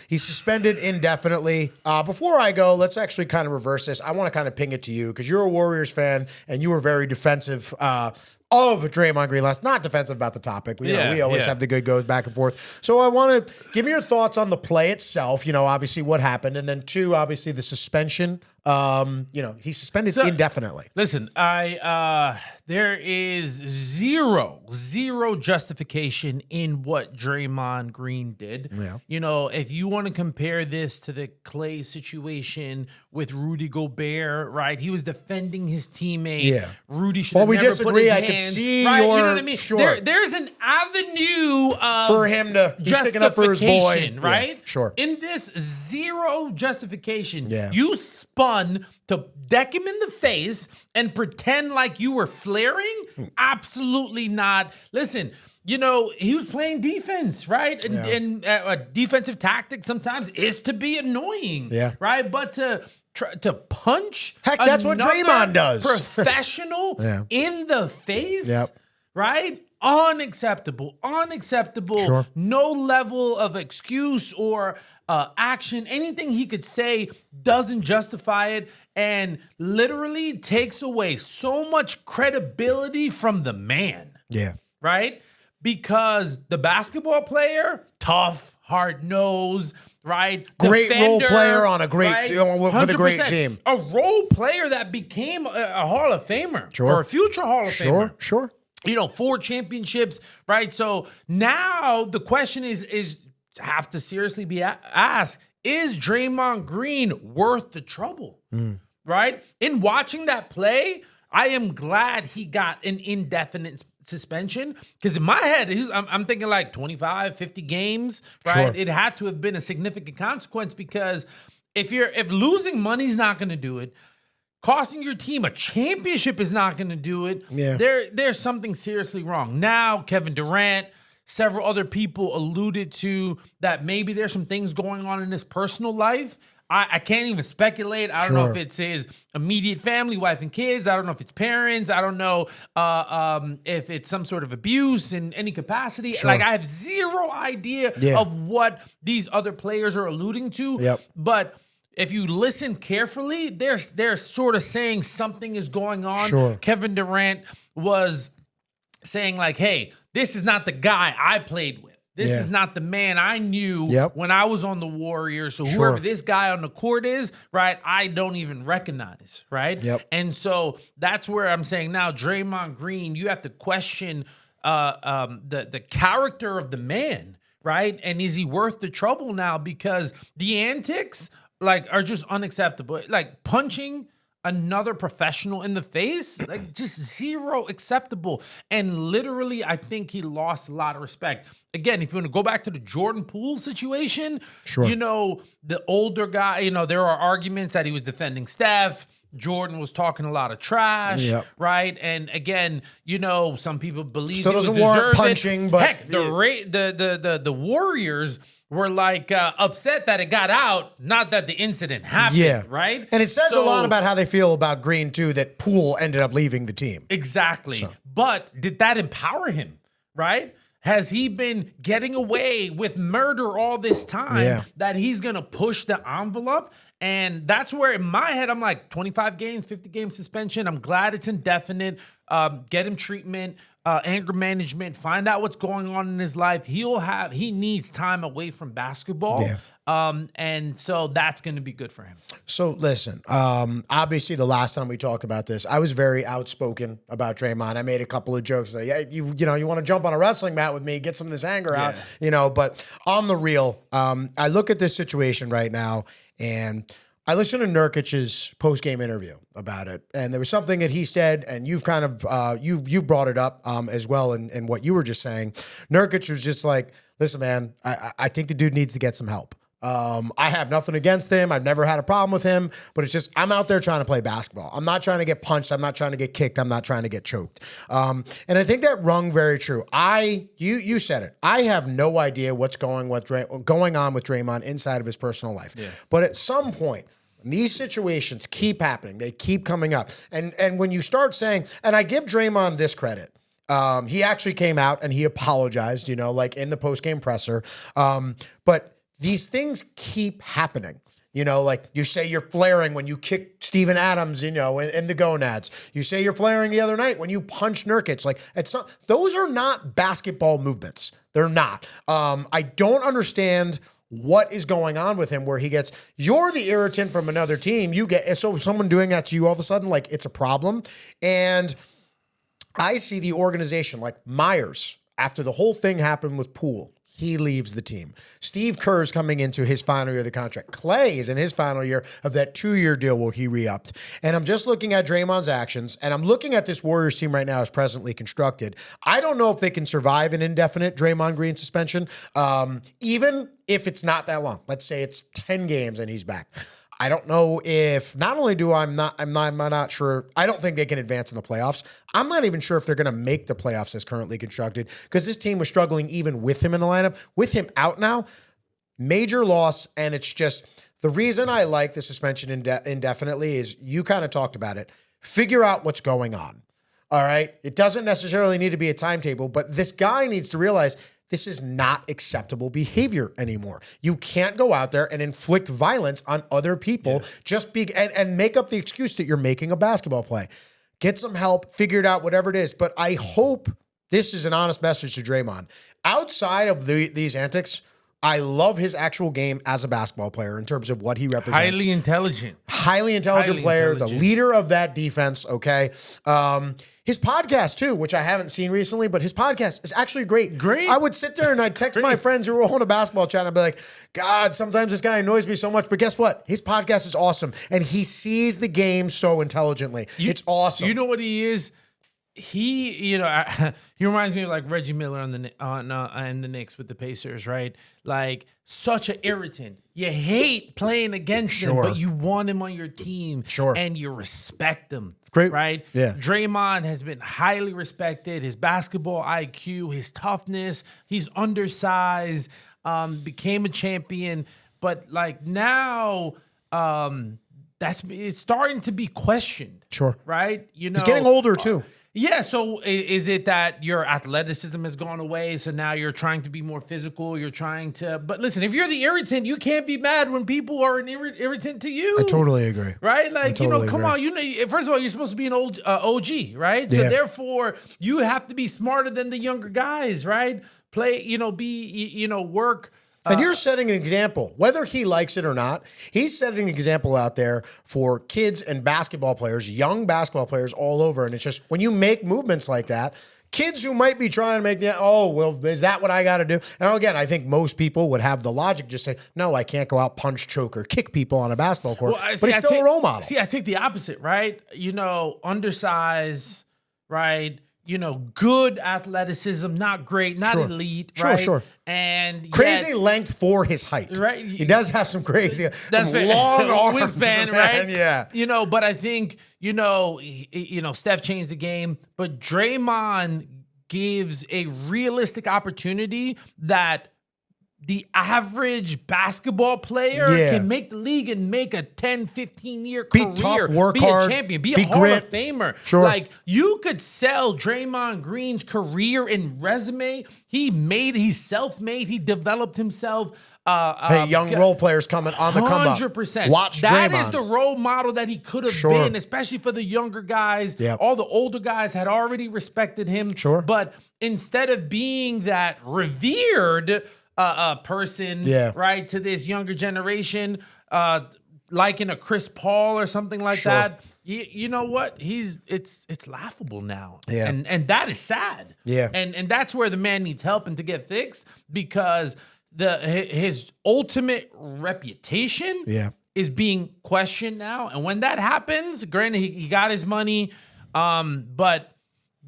He's suspended indefinitely. Before I go, let's actually kind of reverse this. I want to kind of ping it to you because you're a Warriors fan and you were very defensive of Draymond Green last. Not defensive about the topic. We always have the good goes back and forth. So I want to give me your thoughts on the play itself. Obviously what happened, and then 2, obviously the suspension. He's suspended indefinitely. Listen, there is zero justification in what Draymond Green did. Yeah. If you want to compare this to the Clay situation with Rudy Gobert, right? He was defending his teammate. Yeah. Rudy should have never disagree. put his I hand, could see right? your... You know what I mean? Sure. There's an avenue of for him to be sticking up for his boy. Right? Yeah, sure. In this zero justification, Yeah. you spun to deck him in the face and pretend like you were flaring? Absolutely not. Listen, he was playing defense, right? And defensive tactic sometimes is to be annoying, right? But to punch, heck, that's what Draymond does. Professional in the face, right? Unacceptable. Sure. No level of excuse or action, anything he could say doesn't justify it and literally takes away so much credibility from the man. Yeah. Right? Because the basketball player, tough, hard-nosed, right? Great Defender, role player on a great right? with a great 100%. team. A role player that became a Hall of Famer. Sure. Or a future Hall of Famer. Sure. 4 championships, right? So now the question is have to seriously be asked, is Draymond Green worth the trouble, right? In watching that play, I am glad he got an indefinite suspension because in my head, I'm thinking like 25, 50 games, right? Sure. It had to have been a significant consequence because if losing money's not going to do it, costing your team a championship is not going to do it. Yeah. There's something seriously wrong. Now, Kevin Durant, several other people alluded to that maybe there's some things going on in his personal life. I can't even speculate. I don't know if it's his immediate family, wife and kids. I don't know if it's parents. I don't know if it's some sort of abuse in any capacity. Sure. Like I have zero idea of what these other players are alluding to. Yep. But if you listen carefully, they're sort of saying something is going on. Sure. Kevin Durant was saying like, hey, this is not the guy I played with. This is not the man I knew when I was on the Warriors. So whoever this guy on the court is, right, I don't even recognize, right? Yep. And so that's where I'm saying now, Draymond Green, you have to question the character of the man, right? And is he worth the trouble now? Because the antics are just unacceptable. Like punching another professional in the face, just zero acceptable. And literally, I think he lost a lot of respect. Again, if you want to go back to the Jordan Poole situation, the older guy, there are arguments that he was defending Steph. Jordan was talking a lot of trash, right? And again, some people believe still he doesn't warrant punching, but heck, the Warriors were upset that it got out, not that the incident happened, right? And it says a lot about how they feel about Green too, that Poole ended up leaving the team. Exactly. But did that empower him, right? Has he been getting away with murder all this time that he's going to push the envelope? And that's where in my head, I'm like 25 games, 50 game suspension. I'm glad it's indefinite. get him treatment, anger management, find out what's going on in his life. He needs time away from basketball. Yeah. And so that's going to be good for him. So listen, obviously the last time we talked about this, I was very outspoken about Draymond. I made a couple of jokes like, yeah, you want to jump on a wrestling mat with me, get some of this anger out, but on the real, I look at this situation right now and I listened to Nurkic's post-game interview about it, and there was something that he said, and you've kind of you've brought it up as well in what you were just saying. Nurkic was just like, listen, man, I think the dude needs to get some help. I have nothing against him. I've never had a problem with him, but it's just, I'm out there trying to play basketball. I'm not trying to get punched. I'm not trying to get kicked. I'm not trying to get choked. And I think that rung very true. You said it. I have no idea what's going on with Draymond inside of his personal life. Yeah. But at some point, these situations keep happening. They keep coming up. And when you start saying, and I give Draymond this credit, he actually came out and he apologized, like in the post-game presser. But these things keep happening. Like you say you're flaring when you kick Steven Adams, in the gonads. You say you're flaring the other night when you punch Nurkic. Like those are not basketball movements. They're not. I don't understand what is going on with him where he gets, you're the irritant from another team. So someone doing that to you all of a sudden, like it's a problem. And I see the organization like Myers, after the whole thing happened with Poole, he leaves the team. Steve Kerr's coming into his final year of the contract. Clay is in his final year of that 2-year deal where he re-upped. And I'm just looking at Draymond's actions, and I'm looking at this Warriors team right now as presently constructed. I don't know if they can survive an indefinite Draymond Green suspension, even if it's not that long. Let's say it's 10 games and he's back. I don't know if, not only do I'm not sure, I don't think they can advance in the playoffs. I'm not even sure if they're going to make the playoffs as currently constructed because this team was struggling even with him in the lineup. With him out now, major loss, and it's just, the reason I like the suspension indefinitely is you kind of talked about it. Figure out what's going on, all right? It doesn't necessarily need to be a timetable, but this guy needs to realize this is not acceptable behavior anymore. You can't go out there and inflict violence on other people and make up the excuse that you're making a basketball play. Get some help, figure it out, whatever it is. But I hope this is an honest message to Draymond. Outside of these antics, I love his actual game as a basketball player in terms of what he represents. Highly intelligent player, the leader of that defense, okay? His podcast, too, which I haven't seen recently, but his podcast is actually great. Great. I would sit there and I'd text my friends who were on a basketball chat and I'd be like, God, sometimes this guy annoys me so much. But guess what? His podcast is awesome. And he sees the game so intelligently. It's awesome. You know what he is? He, he reminds me of like Reggie Miller on the Knicks with the Pacers, right? Like such an irritant. You hate playing against him, but you want him on your team, and you respect him. Great, right? Yeah. Draymond has been highly respected. His basketball IQ, his toughness. He's undersized. Became a champion, but like now, it's starting to be questioned. Sure, right? He's getting older too. Yeah, so is it that your athleticism has gone away, so now you're trying to be more physical, but listen, if you're the irritant, you can't be mad when people are an irritant to you. I totally agree. Right? Like, come on, first of all, you're supposed to be an old OG, right? So therefore, you have to be smarter than the younger guys, right? Play, work. And you're setting an example, whether he likes it or not. He's setting an example out there for kids and basketball players, young basketball players all over. And it's just when you make movements like that, kids who might be trying to make is that what I got to do? And again, I think most people would have the logic just say, no, I can't go out, punch, choke, or kick people on a basketball court. But he's still a role model. See, I take the opposite, right? Undersized, right? Good athleticism, not great, not elite, right? Sure. And crazy length for his height, right? He does have some crazy, that's some long arms, wingspan, right? Yeah. But I think Steph changed the game, but Draymond gives a realistic opportunity that the average basketball player can make the league and make a 10, 15-year career. Be tough, work be hard, a champion, be be a Hall grit. of Famer. Sure. Like, you could sell Draymond Green's career and resume. He's self-made. He developed himself. Hey, young role players coming on the come up. 100%. Watch That Draymond. is the role model that he could have been, especially for the younger guys. Yep. All the older guys had already respected him. Sure. But instead of being that revered person, right, to this younger generation, like in a Chris Paul or something like that, you know what? It's laughable now. Yeah. And that is sad. Yeah. And that's where the man needs help and to get fixed, because his ultimate reputation is being questioned now. And when that happens, granted, he got his money, but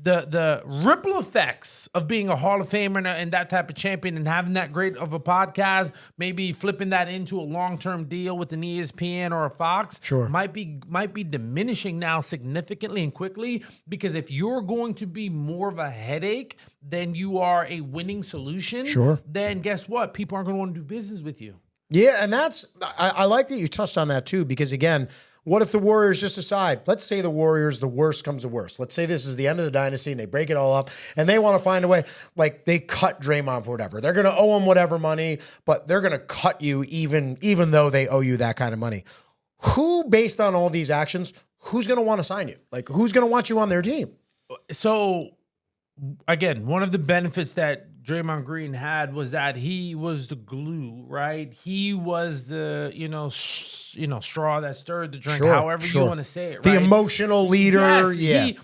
the ripple effects of being a Hall of Famer and that type of champion and having that great of a podcast, maybe flipping that into a long-term deal with an ESPN or a Fox, might be diminishing now significantly and quickly, because if you're going to be more of a headache than you are a winning solution, then guess what? People aren't going to want to do business with you. Yeah, and I like that you touched on that too, because again, what if the Warriors just decide, let's say the Warriors, the worst comes to worst. Let's say this is the end of the dynasty and they break it all up and they want to find a way, like they cut Draymond for whatever. They're going to owe him whatever money, but they're going to cut you even though they owe you that kind of money. Who, based on all these actions, who's going to want to sign you? Like, who's going to want you on their team? So, again, one of the benefits that Draymond Green had was that he was the glue, right? He was the, straw that stirred the drink, however you want to say it, right? The emotional leader. Yes,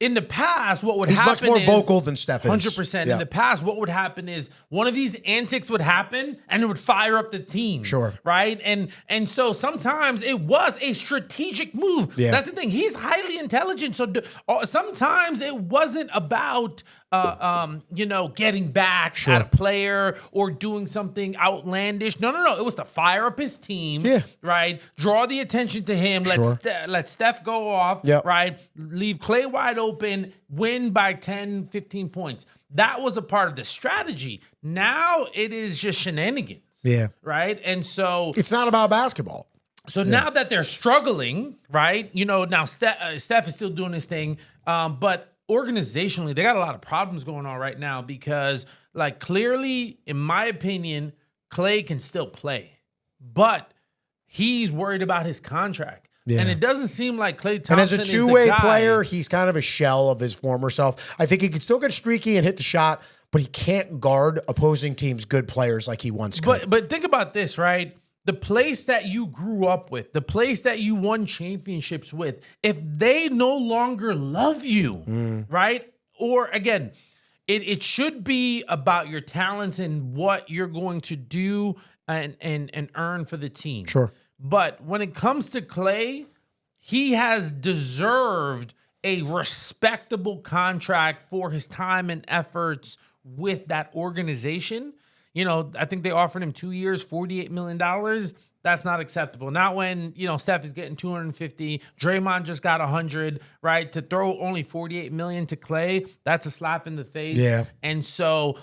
in the past, what would happen is... He's much more vocal than Steph is. 100%. In the past, what would happen is one of these antics would happen and it would fire up the team. Right? And so sometimes it was a strategic move. That's the thing. He's highly intelligent. So sometimes it wasn't about... getting back at a player or doing something outlandish. No. It was to fire up his team, right? Draw the attention to him. Let Steph go off, right? Leave Clay wide open, win by 10, 15 points. That was a part of the strategy. Now it is just shenanigans. Right? And so... It's not about basketball. So now that they're struggling, right? Now Steph is still doing his thing, but... organizationally, they got a lot of problems going on right now because, like, clearly, in my opinion, Clay can still play, but he's worried about his contract. And it doesn't seem like Klay Thompson is the guy. And as a two-way player, he's kind of a shell of his former self. I think he can still get streaky and hit the shot, but he can't guard opposing teams' good players like he once could. But think about this, right? The place that you grew up with, the place that you won championships with, if they no longer love you, right? Or again, it should be about your talents and what you're going to do and earn for the team. But when it comes to Clay, he has deserved a respectable contract for his time and efforts with that organization. I think they offered him 2 years, $48 million. That's not acceptable. Not when, Steph is getting 250. Draymond just got 100, right? To throw only 48 million to Clay, that's a slap in the face. And so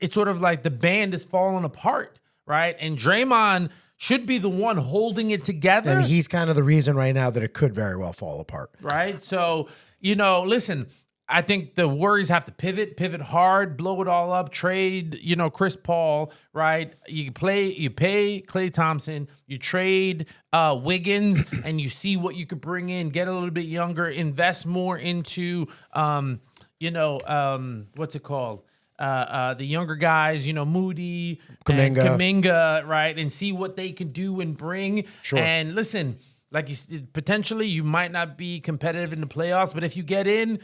it's sort of like the band is falling apart, right? And Draymond should be the one holding it together. And he's kind of the reason right now that it could very well fall apart. Right? So, listen, I think the Warriors have to pivot hard, blow it all up, trade, Chris Paul, right? You pay Klay Thompson, you trade Wiggins, and you see what you could bring in, get a little bit younger, invest more into, what's it called? The younger guys, Moody, Kuminga, right? And see what they can do and bring. And listen, like potentially you might not be competitive in the playoffs, but if you get in,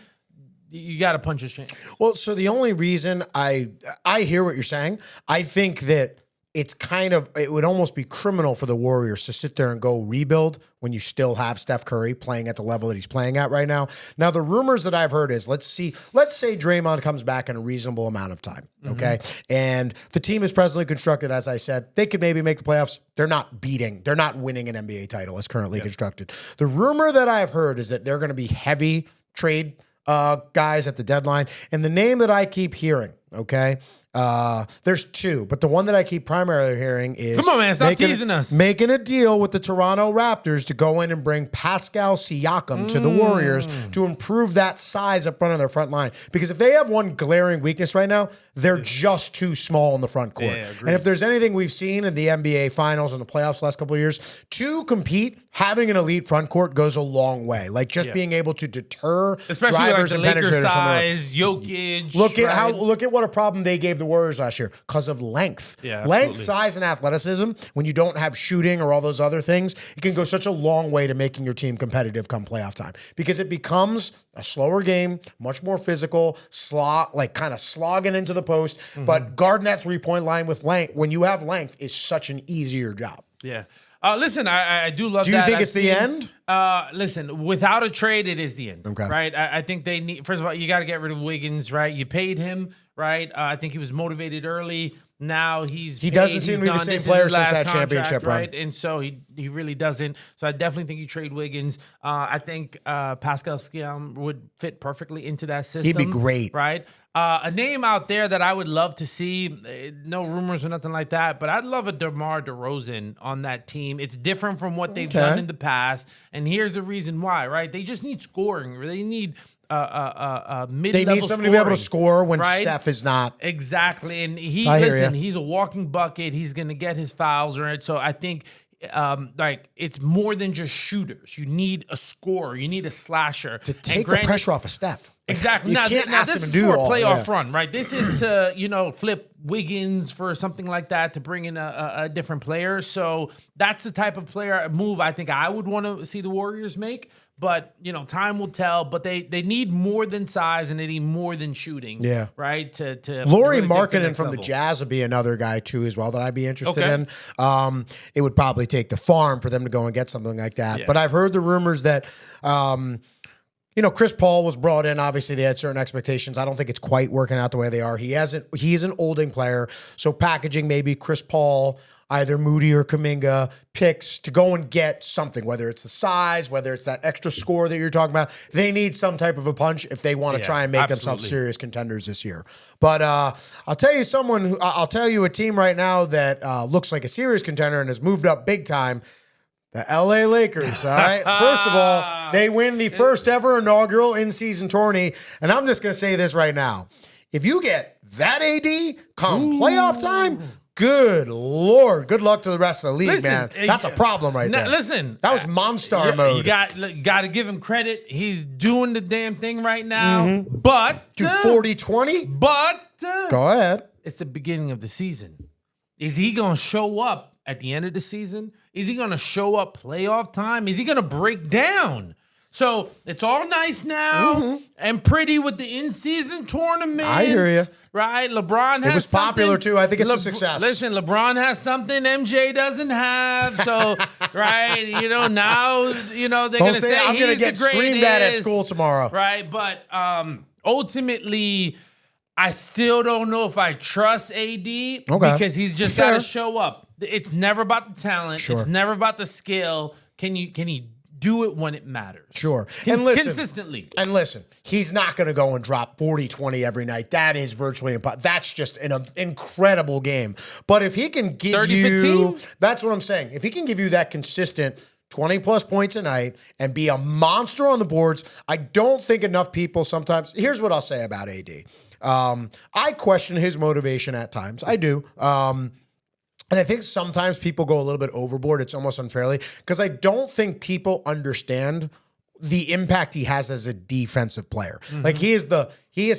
you got to punch his chance. Well, so the only reason I hear what you're saying, I think that it would almost be criminal for the Warriors to sit there and go rebuild when you still have Steph Curry playing at the level that he's playing at right now. Now, the rumors that I've heard is, let's say Draymond comes back in a reasonable amount of time, okay? And the team is presently constructed, as I said, they could maybe make the playoffs. They're not winning an NBA title as currently constructed. The rumor that I've heard is that they're going to be heavy trade guys at the deadline. And the name that I keep hearing, okay? There's two, but the one that I keep primarily hearing is come on, man, stop teasing us. Making a deal with the Toronto Raptors to go in and bring Pascal Siakam to the Warriors to improve that size up front of their front line. Because if they have one glaring weakness right now, they're just too small in the front court. And if there's anything we've seen in the NBA Finals and the playoffs the last couple of years, to compete, having an elite front court goes a long way. Like just being able to deter especially drivers like and the Lakers penetrators. size, Jokic. Look at what a problem they gave the Warriors last year because of length. Yeah, length, absolutely. size, and athleticism. When you don't have shooting or all those other things, it can go such a long way to making your team competitive come playoff time because it becomes a slower game, much more physical, kind of slogging into the post, but guarding that 3-point line with length. When you have length, is such an easier job. Yeah. Listen, I do love that. Do you think it's the end? Listen, without a trade, it is the end. Okay. Right? I think they need, first of all, you got to get rid of Wiggins, right? You paid him, right? I think he was motivated early. Now he doesn't seem to be the same player since that championship run. Right? And so he really doesn't. So I definitely think you trade Wiggins. I think Pascal Siakam would fit perfectly into that system. He'd be great. Right? A name out there that I would love to see, no rumors or nothing like that, but I'd love a DeMar DeRozan on that team. It's different from what they've done in the past, and here's the reason why, right? They just need scoring. They need mid-level They need somebody to be able to score when right? Steph is not. Exactly, and he's a walking bucket. He's going to get his fouls, right? So I think it's more than just shooters. You need a scorer. You need a slasher To take the pressure off of Steph. Exactly. You Now, can't ask this him is to do for a all playoff run, right? This is to, flip Wiggins for something like that to bring in a different player. So that's the type of move I think I would want to see the Warriors make. But, time will tell. But they need more than size and they need more than shooting. Yeah. Right? To Lauri really take the Markkanen next from level. the Jazz would be another guy, too, as well, that I'd be interested in. It would probably take the farm for them to go and get something like that. Yeah. But I've heard the rumors that Chris Paul was brought in. Obviously, they had certain expectations. I don't think it's quite working out the way they are. He's an olding player. So packaging maybe Chris Paul, either Moody or Kuminga picks to go and get something, whether it's the size, whether it's that extra score that you're talking about. They need some type of a punch if they want to try and make themselves serious contenders this year. But I'll tell you a team right now that looks like a serious contender and has moved up big time. The LA Lakers, all right? First of all, they win the first ever inaugural in-season tourney. And I'm just going to say this right now. If you get that AD come playoff time, good Lord. Good luck to the rest of the league, man. That's a problem right there. Listen. That was Monstar mode. You got to give him credit. He's doing the damn thing right now. But. Dude, 40-20? But. Go ahead. It's the beginning of the season. Is he going to show up at the end of the season? Is he going to show up playoff time? Is he going to break down? So it's all nice now and pretty with the in-season tournament. I hear you. Right? LeBron has It was popular, something. too. I think it's a success. Listen, LeBron has something MJ doesn't have. So, right, now, they're going to say I'm going to get screamed at school tomorrow. Right? But ultimately, I still don't know if I trust AD because he's just got to show up. It's never about the talent. Sure. It's never about the skill. Can he do it when it matters? Sure. Consistently. And listen, he's not going to go and drop 40-20 every night. That is virtually impossible. That's just an incredible game. But if he can give 30-15? That's what I'm saying. If he can give you that consistent 20-plus points a night and be a monster on the boards, I don't think enough people sometimes. Here's what I'll say about AD. I question his motivation at times. I do. And I think sometimes people go a little bit overboard. It's almost unfairly because I don't think people understand the impact he has as a defensive player. Like he is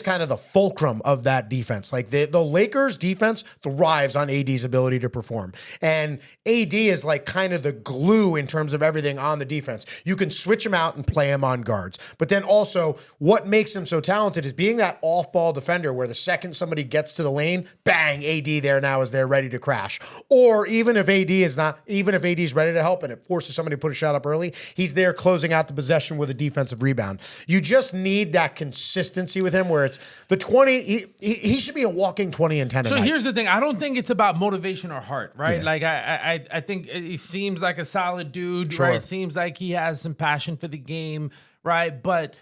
kind of the fulcrum of that defense. Like the Lakers defense thrives on AD's ability to perform. And AD is like kind of the glue in terms of everything on the defense. You can switch him out and play him on guards. But then also what makes him so talented is being that off-ball defender where the second somebody gets to the lane, bang, AD there now is there ready to crash. Or even if AD is ready to help and it forces somebody to put a shot up early, he's there closing out the possession with a defensive rebound. You just need that consistency with him where it's the 20, he should be a walking 20 and 10 a So night. here's the thing. I don't think it's about motivation or heart, right? Yeah. Like I think he seems like a solid dude, Sure. right? Seems like he has some passion for the game, right? But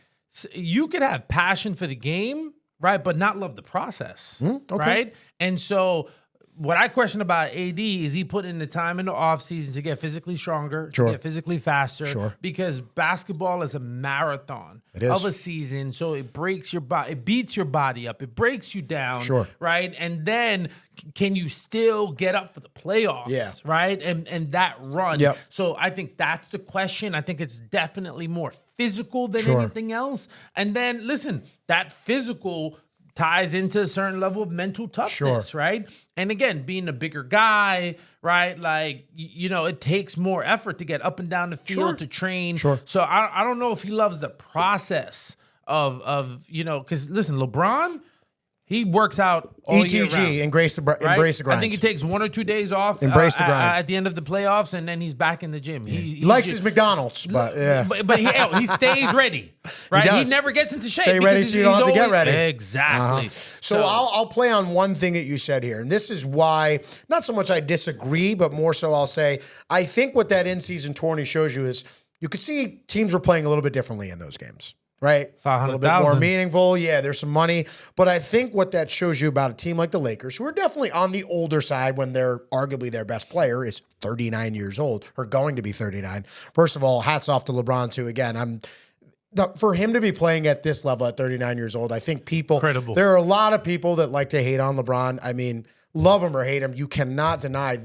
you could have passion for the game right, but not love the process, right? And so what I question about AD is he put in the time in the offseason to get physically stronger, to get physically faster, because basketball is a marathon of a season. So it breaks your body, it beats your body up, it breaks you down, right? And then can you still get up for the playoffs, right? And that run. So I think that's the question. I think it's definitely more physical than anything else. And then listen, that physical ties into a certain level of mental toughness, right? And again, being a bigger guy, right? Like, you know, it takes more effort to get up and down the field to train. So I don't know if he loves the process of you know, because listen, LeBron, he works out all year round. Embrace the grind. I think he takes 1 or 2 days off at the end of the playoffs, and then he's back in the gym. He likes his McDonald's, but but he stays ready, right? He never gets into shape. Stay ready so you don't have to get ready. Exactly. So I'll play on one thing that you said here, and this is why, not so much I disagree, but more so I'll say, I think what that in-season tourney shows you is you could see teams were playing a little bit differently in those games. Right? A little bit more meaningful. Yeah, there's some money. But I think what that shows you about a team like the Lakers, who are definitely on the older side when they're arguably their best player is 39 years old, or going to be 39. First of all, hats off to LeBron, too. Again, for him to be playing at this level at 39 years old, I think there are a lot of people that like to hate on LeBron. I mean, love him or hate him, you cannot deny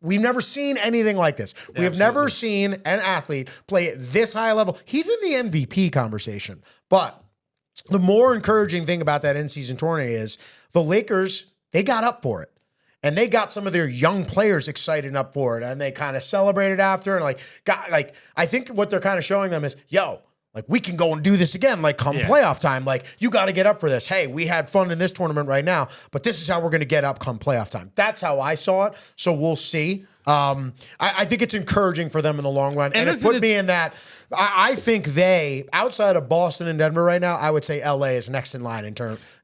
we've never seen anything like this. We have never seen an athlete play at this high level. He's in the MVP conversation. But the more encouraging thing about that in-season tourney is the Lakers, they got up for it. And they got some of their young players excited up for it. And they kind of celebrated after. And I think what they're kind of showing them is, yo, like, we can go and do this again, like, come playoff time. Like, you got to get up for this. Hey, we had fun in this tournament right now, but this is how we're going to get up come playoff time. That's how I saw it, so we'll see. I think it's encouraging for them in the long run. And it put me in that. I think outside of Boston and Denver right now, I would say LA is next in line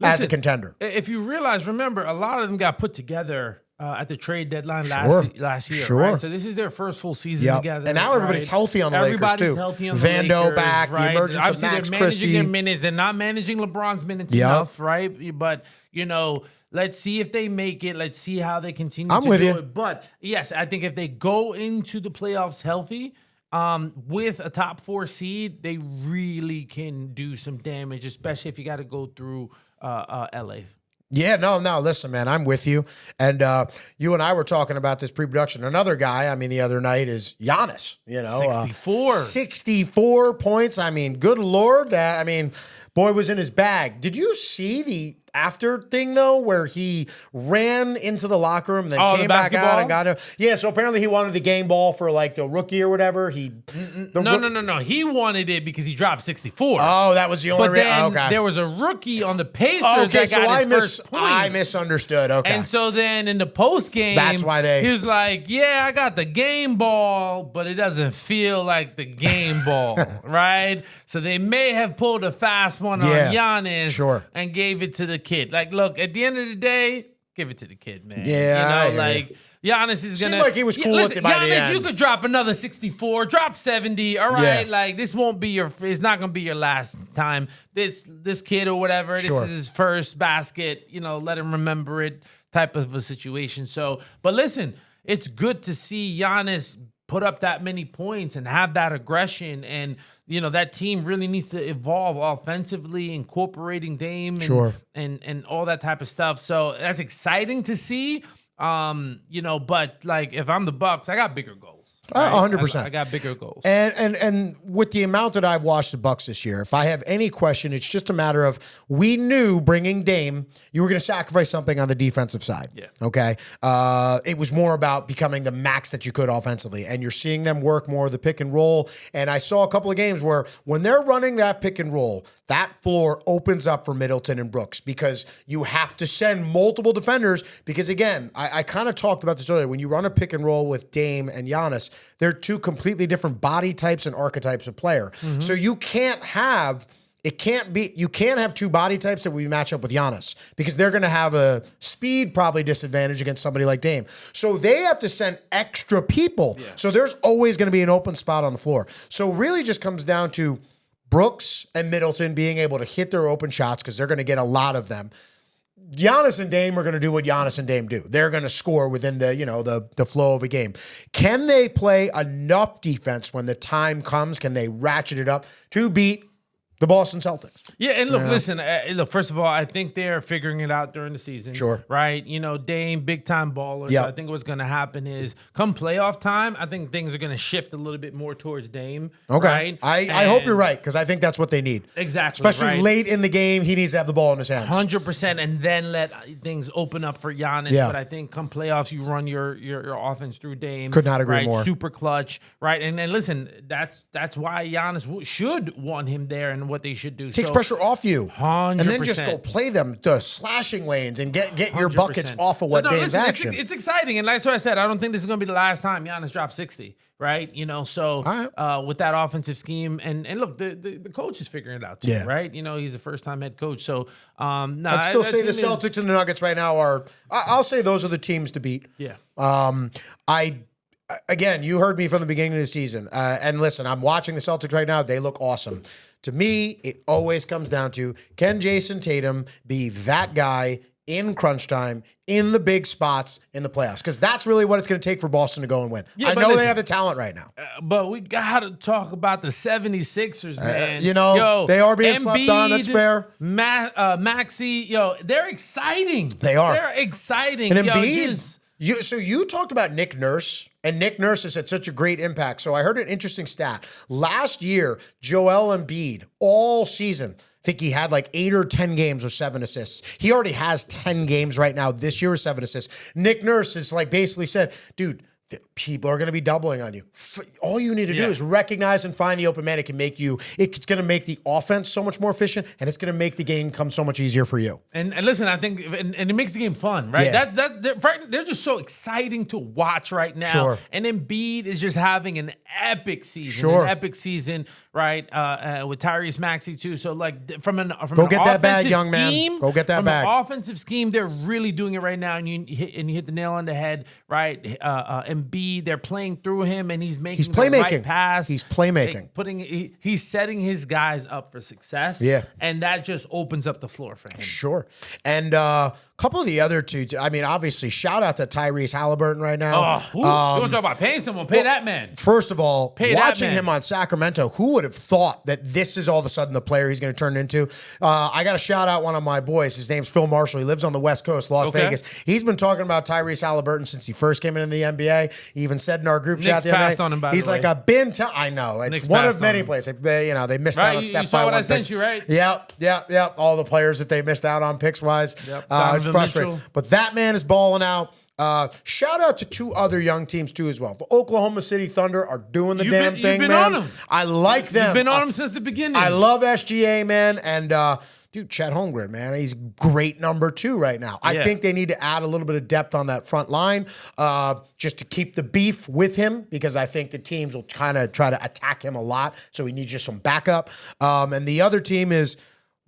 as a contender. If you remember, a lot of them got put together at the trade deadline last year. Right? So this is their first full season together. And now everybody's healthy on the Lakers, too. Healthy on Vando Lakers, back, right? the emergence Obviously, of Max they're managing Christie. their minutes. They're not managing LeBron's minutes enough, right? But, you know, let's see if they make it. Let's see how they continue to do it. But, yes, I think if they go into the playoffs healthy, with a top 4 seed, they really can do some damage, especially if you got to go through LA. Yeah, no, listen, man, I'm with you. And you and I were talking about this pre-production. Another guy, the other night is Giannis, 64 points. Good Lord, boy was in his bag. Did you see the after thing, though, where he ran into the locker room and then came back out and got it? Yeah, so apparently he wanted the game ball for, like, the rookie or whatever. No. He wanted it because he dropped 64. Oh, that was the only reason. But then there was a rookie on the Pacers that got his first point. I misunderstood. Okay. And so then in the post game, that's why he was like, yeah, I got the game ball, but it doesn't feel like the game ball, right? So they may have pulled a fast one on Giannis and gave it to the kid. Like, look, at the end of the day, give it to the kid, man. Yeah, Giannis is gonna. Seemed like he was cool with it by the end. You could drop another 64, drop 70. All right, like this won't be it's not gonna be your last time. This kid or whatever. This is his first basket. Let him remember it. Type of a situation. So, but listen, it's good to see Giannis put up that many points and have that aggression. And, that team really needs to evolve offensively, incorporating Dame and all that type of stuff. So that's exciting to see. But like, if I'm the Bucks, I got bigger goals. 100%. I got bigger goals. And with the amount that I've watched the Bucks this year, if I have any question, it's just a matter of, we knew bringing Dame, you were going to sacrifice something on the defensive side. Yeah. Okay. It was more about becoming the max that you could offensively, and you're seeing them work more the pick and roll. And I saw a couple of games where when they're running that pick and roll, that floor opens up for Middleton and Brooks, because you have to send multiple defenders. Because again, I kind of talked about this earlier. When you run a pick and roll with Dame and Giannis, they're two completely different body types and archetypes of player. Mm-hmm. So you can't have two body types that we match up with Giannis, because they're going to have a speed probably disadvantage against somebody like Dame. So they have to send extra people. Yeah. So there's always going to be an open spot on the floor. So it really just comes down to Brooks and Middleton being able to hit their open shots because they're going to get a lot of them. Giannis and Dame are going to do what Giannis and Dame do. They're going to score within the flow of a game. Can they play enough defense when the time comes? Can they ratchet it up to beat the Boston Celtics? Yeah, and look, listen, look, first of all, I think they're figuring it out during the season. Sure. Right? Dame, big-time baller. Yep. So I think what's going to happen is come playoff time, I think things are going to shift a little bit more towards Dame. Okay. Right? I hope you're right, because I think that's what they need. Exactly. Especially right? late in the game, he needs to have the ball in his hands. 100%, and then let things open up for Giannis. Yeah. But I think come playoffs, you run your offense through Dame. Could not agree right? more. Super clutch, right? And then listen, that's why Giannis should want him there and what they should do. Takes pressure off you. 100%. And then just go play them, the slashing lanes, and get your 100%. buckets off of what Dame's action. It's exciting, and that's what I said. I don't think this is going to be the last time Giannis drops 60, right? So right. With that offensive scheme, and look, the coach is figuring it out too, Yeah. right? He's a first-time head coach, so no, I'd still say the Celtics and the Nuggets right now are. I'll say those are the teams to beat. Yeah. Again, you heard me from the beginning of the season, and listen, I'm watching the Celtics right now. They look awesome. To me, it always comes down to, can Jason Tatum be that guy in crunch time, in the big spots, in the playoffs? Because that's really what it's going to take for Boston to go and win. Yeah, I but know listen, they have the talent right now. But we got to talk about the 76ers, man. They are being slept on. That's fair. Maxey, they're exciting. They are. They're exciting. And Embiid, so you talked about Nick Nurse, and Nick Nurse has had such a great impact. So I heard an interesting stat. Last year, Joel Embiid, all season, I think he had like 8 or 10 games with 7 assists. He already has 10 games right now this year with 7 assists. Nick Nurse is like basically said, dude, people are going to be doubling on you. All you need to do is recognize and find the open man. It's going to make the offense so much more efficient, and it's going to make the game come so much easier for you. And listen, I think, and it makes the game fun, right? Yeah. They're just so exciting to watch right now. Sure. And Embiid is just having an epic season. Sure. An epic season, right? With Tyrese Maxey too. So like from an Go get that bag, offensive young man. scheme, Go get that from bag. An offensive scheme, they're really doing it right now, and you hit the nail on the head, right? Embiid, they're playing through him, and he's making the right pass. He's playmaking. He's setting his guys up for success. Yeah. And that just opens up the floor for him. Sure. And a couple of the other two, I mean, obviously, shout out to Tyrese Halliburton right now. You want to talk about paying someone? Pay that man. First of all, watching man. him on Sacramento, who would have thought that this is all of a sudden the player he's going to turn into? I got to shout out one of my boys. His name's Phil Marshall. He lives on the West Coast, Las Vegas. He's been talking about Tyrese Halliburton since he first came in the NBA. He even said in our group chat the other night, on him, by he's the way. like, I've been to, I know, it's Nick's one of passed many on him. plays. They missed Right, out on you Steph saw by what one I sent you, right? Yep. All the players that they missed out on picks-wise. Yep. It's Donovan frustrating. Mitchell. But that man is balling out. Shout out to 2 other young teams too as well. The Oklahoma City Thunder are doing the damn thing, you've been man. on them. I like them. You've been on them since the beginning. I love SGA, man. And dude, Chet Holmgren, man, he's great number 2 right now. I think they need to add a little bit of depth on that front line just to keep the beef with him, because I think the teams will kind of try to attack him a lot. So he needs just some backup. And the other team is,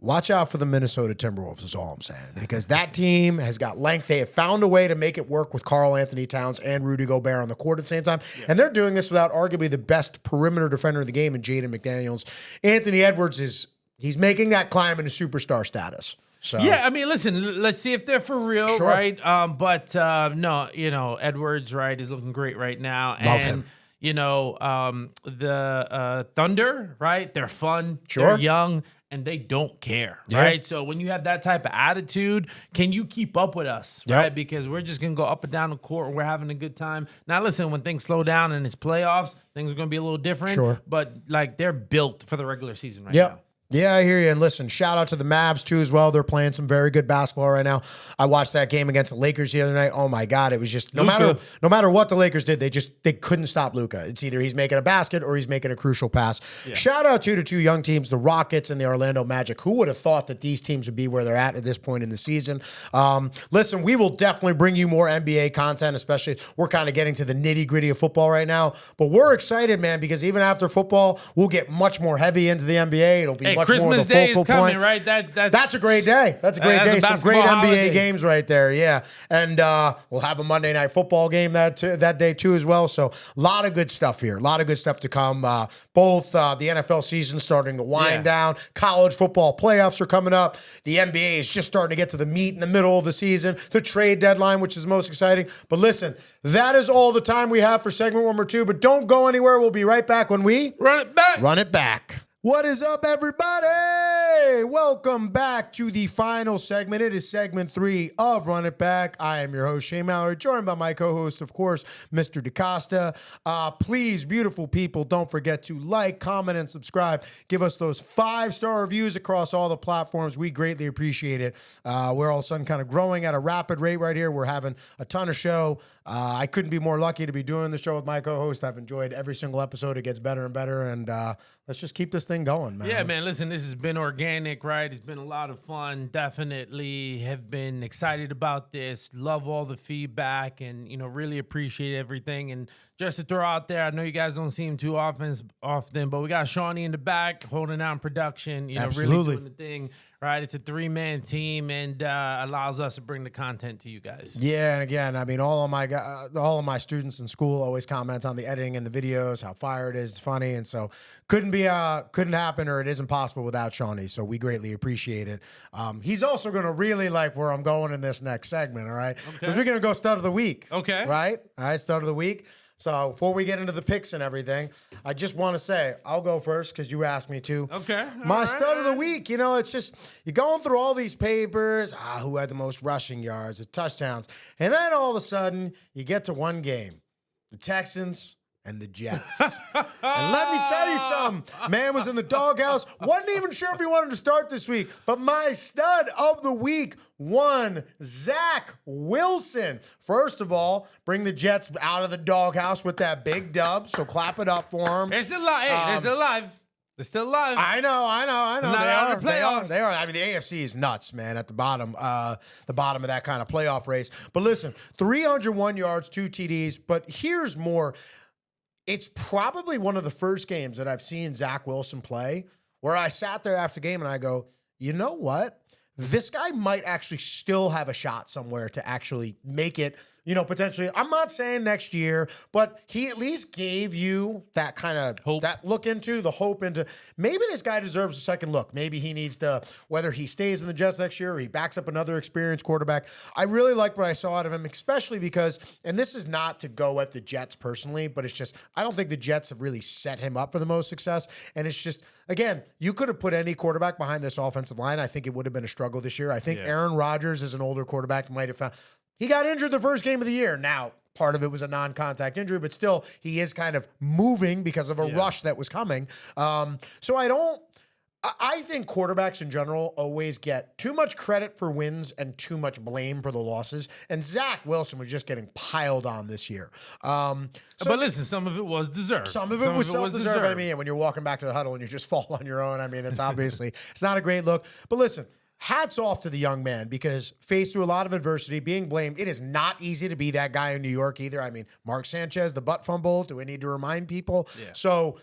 watch out for the Minnesota Timberwolves is all I'm saying, because that team has got length. They have found a way to make it work with Karl Anthony Towns and Rudy Gobert on the court at the same time. Yes. And they're doing this without arguably the best perimeter defender of the game in Jaden McDaniels. Anthony Edwards he's making that climb into superstar status. So. Yeah, I mean, listen, let's see if they're for real, Sure. right? But no, Edwards, right, is looking great right now. Love and, him. The Thunder, right, they're fun, Sure. they're young, and they don't care, Yeah. right? So when you have that type of attitude, can you keep up with us, Yep. right? Because we're just going to go up and down the court and we're having a good time. Now, listen, when things slow down and it's playoffs, things are going to be a little different. Sure. But, like, they're built for the regular season right now. Yeah, I hear you. And listen, shout out to the Mavs too as well. They're playing some very good basketball right now. I watched that game against the Lakers the other night. Oh my God, it was just no matter what the Lakers did, they couldn't stop Luka. It's either he's making a basket or he's making a crucial pass. Yeah. Shout out to 2 young teams, the Rockets and the Orlando Magic. Who would have thought that these teams would be where they're at this point in the season? Listen, we will definitely bring you more NBA content, especially we're kind of getting to the nitty gritty of football right now. But we're excited, man, because even after football, we'll get much more heavy into the NBA. It'll be Hey, much more Christmas the Day is focal coming, point. right? That's a great day. That's a great That's a day. Some great basketball NBA holiday. games right there. Yeah, and we'll have a Monday Night Football game that day too as well. So a lot of good stuff here. A lot of good stuff to come. Both the NFL season starting to wind down. College football playoffs are coming up. The NBA is just starting to get to the meat in the middle of the season. The trade deadline, which is most exciting. But listen, that is all the time we have for segment number 2. But don't go anywhere. We'll be right back when we Run it back. run it back. What is up, everybody? Welcome back to the final segment. It is segment 3 of Run It Back. I am your host, Shane Mallory, joined by my co-host, of course, Mr. DeCosta. Please, beautiful people, don't forget to like, comment, and subscribe. Give us those 5-star reviews across all the platforms. We greatly appreciate it. We're all of a sudden kind of growing at a rapid rate right here. We're having a ton of show. I couldn't be more lucky to be doing the show with my co-host. I've enjoyed every single episode. It gets better and better, and let's just keep this thing going, man. Yeah, man. Listen, this has been organic, right? It's been a lot of fun. Definitely have been excited about this. Love all the feedback, and really appreciate everything. And just to throw out there, I know you guys don't see him too often, but we got Shawnee in the back holding down production. Absolutely. Really doing the thing. Right, it's a 3-man team and allows us to bring the content to you guys. Yeah, and again, I mean, all of my students in school always comment on the editing and the videos, how fire it is, it's funny, and so couldn't happen, or it isn't possible without Shawnee. So we greatly appreciate it. He's also going to really like where I'm going in this next segment. All right, because we're going to go start of the week. Okay, right? All right, start of the week. So before we get into the picks and everything, I just want to say, I'll go first because you asked me to. Okay. My start of the week, it's just, you're going through all these papers, who had the most rushing yards, the touchdowns, and then all of a sudden, you get to one game, the Texans and the Jets. And let me tell you something. Man was in the doghouse. Wasn't even sure if he wanted to start this week. But my stud of the week, Zach Wilson. First of all, bring the Jets out of the doghouse with that big dub. So clap it up for him. They're still alive. Hey, they're still alive. They're still alive. I know. Not out of the playoffs. They are. I mean, the AFC is nuts, man, at the bottom of that kind of playoff race. But listen, 301 yards, 2 TDs. But here's more. It's probably one of the first games that I've seen Zach Wilson play where I sat there after the game and I go, you know what? This guy might actually still have a shot somewhere to actually make it, potentially. I'm not saying next year, but he at least gave you that kind of hope, that look into the hope into maybe this guy deserves a second look. Maybe he needs to, whether he stays in the Jets next year or he backs up another experienced quarterback. I really liked what I saw out of him, especially because, and this is not to go at the Jets personally, but it's just, I don't think the Jets have really set him up for the most success. And it's just, again, you could have put any quarterback behind this offensive line. I think it would have been a struggle this year. I think Aaron Rodgers, as an older quarterback, might have found. He got injured the first game of the year. Now, part of it was a non-contact injury, but still, he is kind of moving because of a rush that was coming. So I think quarterbacks in general always get too much credit for wins and too much blame for the losses. And Zach Wilson was just getting piled on this year. But listen, some of it was deserved. Some of it was self-deserved. I mean, when you're walking back to the huddle and you just fall on your own, I mean, it's obviously, it's not a great look. But listen, hats off to the young man because faced through a lot of adversity, being blamed. It is not easy to be that guy in New York either. I mean, Mark Sanchez, the butt fumble. Do we need to remind people? Yeah. So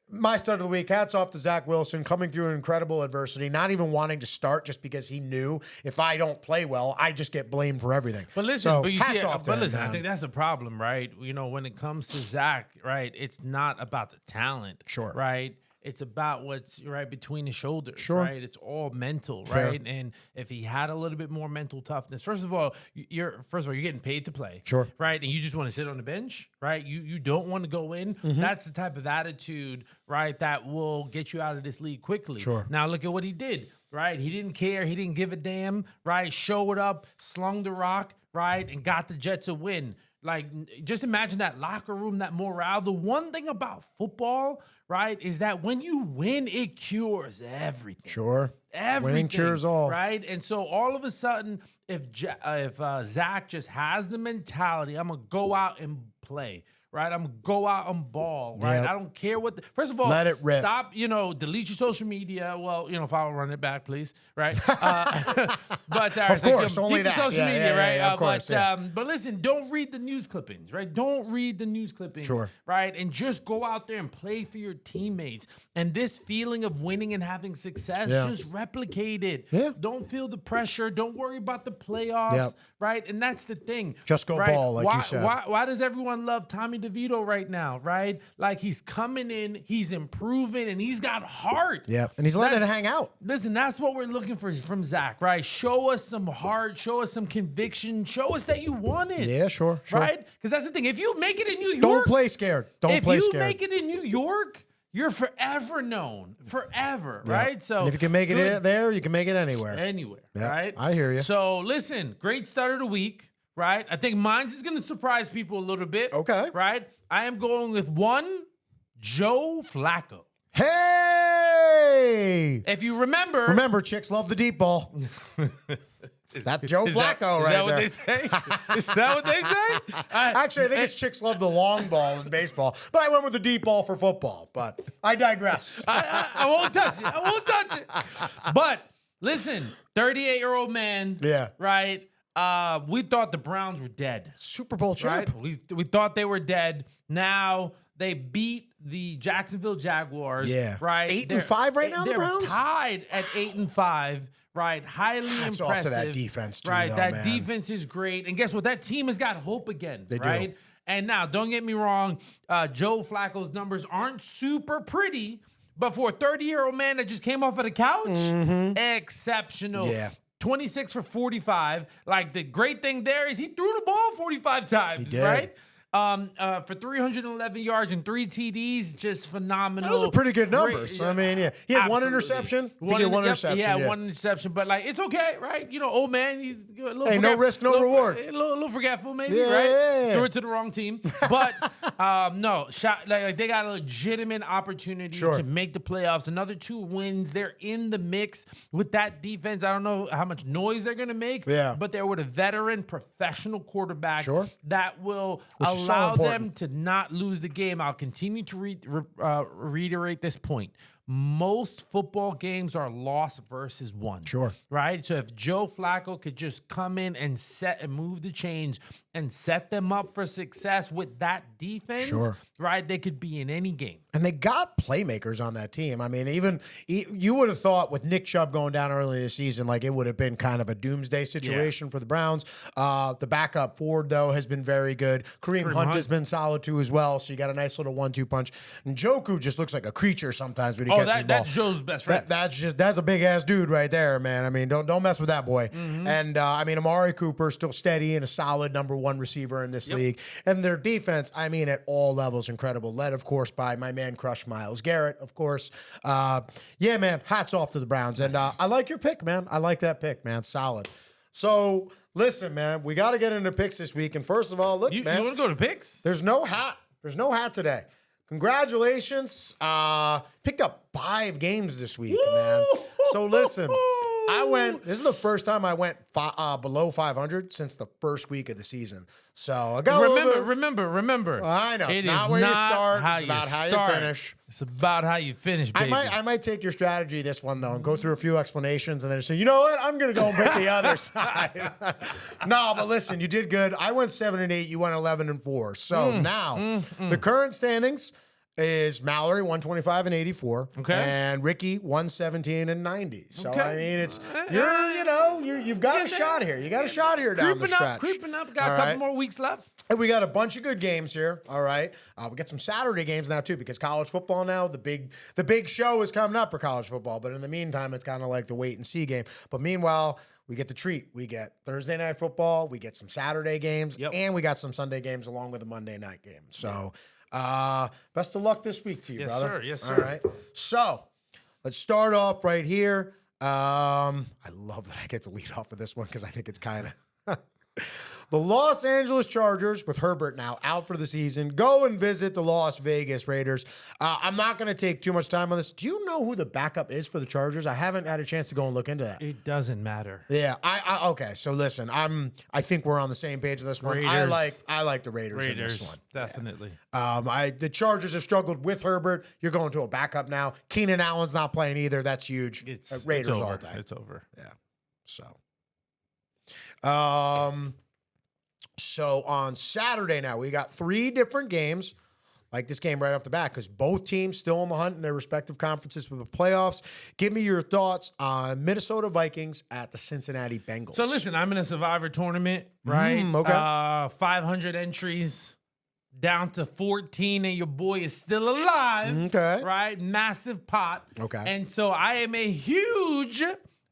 my start of the week, hats off to Zach Wilson, coming through an incredible adversity, not even wanting to start just because he knew if I don't play well, I just get blamed for everything. But listen, so, but you hats see, off to but him, listen, man. I think that's the problem, right? When it comes to Zach, right, it's not about the talent, Sure, right? It's about what's right between the shoulders, sure. right? It's all mental, Fair. right? And if he had a little bit more mental toughness, first of all, you're getting paid to play, Sure, right? And you just want to sit on the bench, right? You don't want to go in. Mm-hmm. That's the type of attitude, right, that will get you out of this league quickly. Sure. Now look at what he did, right? He didn't care. He didn't give a damn, right? Showed up, slung the rock, right, and got the Jets a win. Like, just imagine that locker room, that morale. The one thing about football, right, is that when you win, it cures everything. Sure. Everything. Winning cures all. Right? And so all of a sudden, if Zach just has the mentality, I'm going to go out and play, right? I'm gonna go out and ball, right? Yep. I don't care what. First of all, Let it rip. Stop, delete your social media. Well, follow, run it back, please, right? But Of course, only keep the that. social Yeah, media, yeah, right? yeah, of course, But listen, don't read the news clippings, right? Don't read the news clippings, Sure. right? And just go out there and play for your teammates. And this feeling of winning and having success, just replicate it. Yeah. Don't feel the pressure. Don't worry about the playoffs, Yep. right? And that's the thing. Just go right? ball, like why, you said. Why does everyone love Tommy DeVito right now, right? Like he's coming in, he's improving, and he's got heart. Yeah, and he's letting it hang out. Listen, that's what we're looking for from Zach, right? Show us some heart, show us some conviction, show us that you want it. Yeah, sure. Right? Because that's the thing. If you make it in New York, Don't play scared. if you make it in New York, you're forever known, forever, right? So and if you can make it there, you can make it anywhere. Yeah, right? I hear you. So listen, great start of the week, right? I think mine's is going to surprise people a little bit. Okay. Right? I am going with one, Joe Flacco. Hey! If you remember, chicks love the deep ball. That's Joe Flacco right there. Is that what they say? Is that what they say? Actually, I think it's chicks love the long ball in baseball, but I went with the deep ball for football. But I digress. I won't touch it. I won't touch it. But listen, 38-year-old man. Yeah. Right. We thought the Browns were dead. Super Bowl champ. Right? We thought they were dead. Now they beat the Jacksonville Jaguars. Yeah. Right. 8-5 right now, the they're Browns? tied at 8-5. Right. Highly Hats impressive. off to that defense, too, right. though, That man. defense is great. And guess what? That team has got hope again. They do. right? And now, don't get me wrong, Joe Flacco's numbers aren't super pretty, but for a 30-year-old man that just came off of the couch, exceptional. Yeah. 26 for 45. Like, the great thing there is he threw the ball 45 times, did. right? For 311 yards and 3 TDs, just phenomenal. Those are pretty good Great- numbers. I mean, yeah. He had one absolutely. interception. I think he had one interception. Yeah, yeah. one interception. But, like, it's okay, right? Old man, he's a little Hey, no risk, no reward. A little forgetful, maybe, Yeah, right? yeah. Threw it to the wrong team. But, no, like they got a legitimate opportunity Sure. to make the playoffs. Another 2 wins. They're in the mix with that defense. I don't know how much noise they're going to make. Yeah. But they're with a veteran professional quarterback Sure. that will Which is so allow them important. to not lose the game. I'll continue to reiterate this point. Most football games are lost versus won. Sure. Right? So if Joe Flacco could just come in and set and move the chains and set them up for success with that defense, Sure. right, they could be in any game. And they got playmakers on that team. I mean, you would have thought with Nick Chubb going down early this season, like it would have been kind of a doomsday situation for the Browns. The backup Ford, though, has been very good. Kareem Hunt has been solid, too, as well. So you got a nice little 1-2 punch. And Njoku just looks like a creature sometimes when he catches the ball. That's Joe's best friend. That's a big ass dude right there, man. I mean, don't mess with that boy. And I mean, Amari Cooper still steady and a solid number 1 receiver in this league. And their defense, I mean, at all levels, incredible. Led, of course, by my man crush Myles Garrett, of course. Yeah, man, hats off to the Browns. And I like your pick, man. I like that pick, man. Solid. So listen, man, we got to get into picks this week. And first of all, look, You man, want to go to picks? there's no hat. There's no hat today. Congratulations. Picked up 5 games this week, man. So listen, this is the first time I went below 500 since the first week of the season. So I got Remember. I know. It's It not is where you not start. how It's about how you start. finish. It's about how you finish, baby. I might take your strategy this one, though, and go through a few explanations and then say, you know what? I'm going to go and pick the other side. No, but listen, you did good. I went 7-8. You went 11-4. So now the current standings is Mallory 125 and 84, Okay. and Ricky 117 and 90. So Okay. I mean, it's you've got a shot here. You got a shot here down the stretch. Creeping up. Got All a couple right. more weeks left. And we got a bunch of good games here. All right, we got some Saturday games now too, because college football now the big show is coming up for college football. But in the meantime, it's kind of like the wait and see game. But meanwhile, we get the treat. We get Thursday night football. We get some Saturday games, and we got some Sunday games along with a Monday night game. So, best of luck this week to you, Yes, brother. sir. Yes, sir. All right. So, let's start off right here. I love that I get to lead off with this one because I think it's kind of. The Los Angeles Chargers, with Herbert now out for the season, go and visit the Las Vegas Raiders. I'm not going to take too much time on this. Do you know who the backup is for the Chargers? I haven't had a chance to go and look into that. It doesn't matter. Yeah, okay. So listen, I think we're on the same page with this one. I like the Raiders in this one. Definitely. The Chargers have struggled with Herbert. You're going to a backup now. Keenan Allen's not playing either. That's huge. Raiders it's all day. It's over. Yeah. So on Saturday now, we got 3 different games. Like this game right off the bat, because both teams still on the hunt in their respective conferences for the playoffs. Give me your thoughts on Minnesota Vikings at the Cincinnati Bengals. So listen, I'm in a Survivor tournament, right? Okay. 500 entries, down to 14, and your boy is still alive. Okay. Right? Massive pot. Okay. And so I am a huge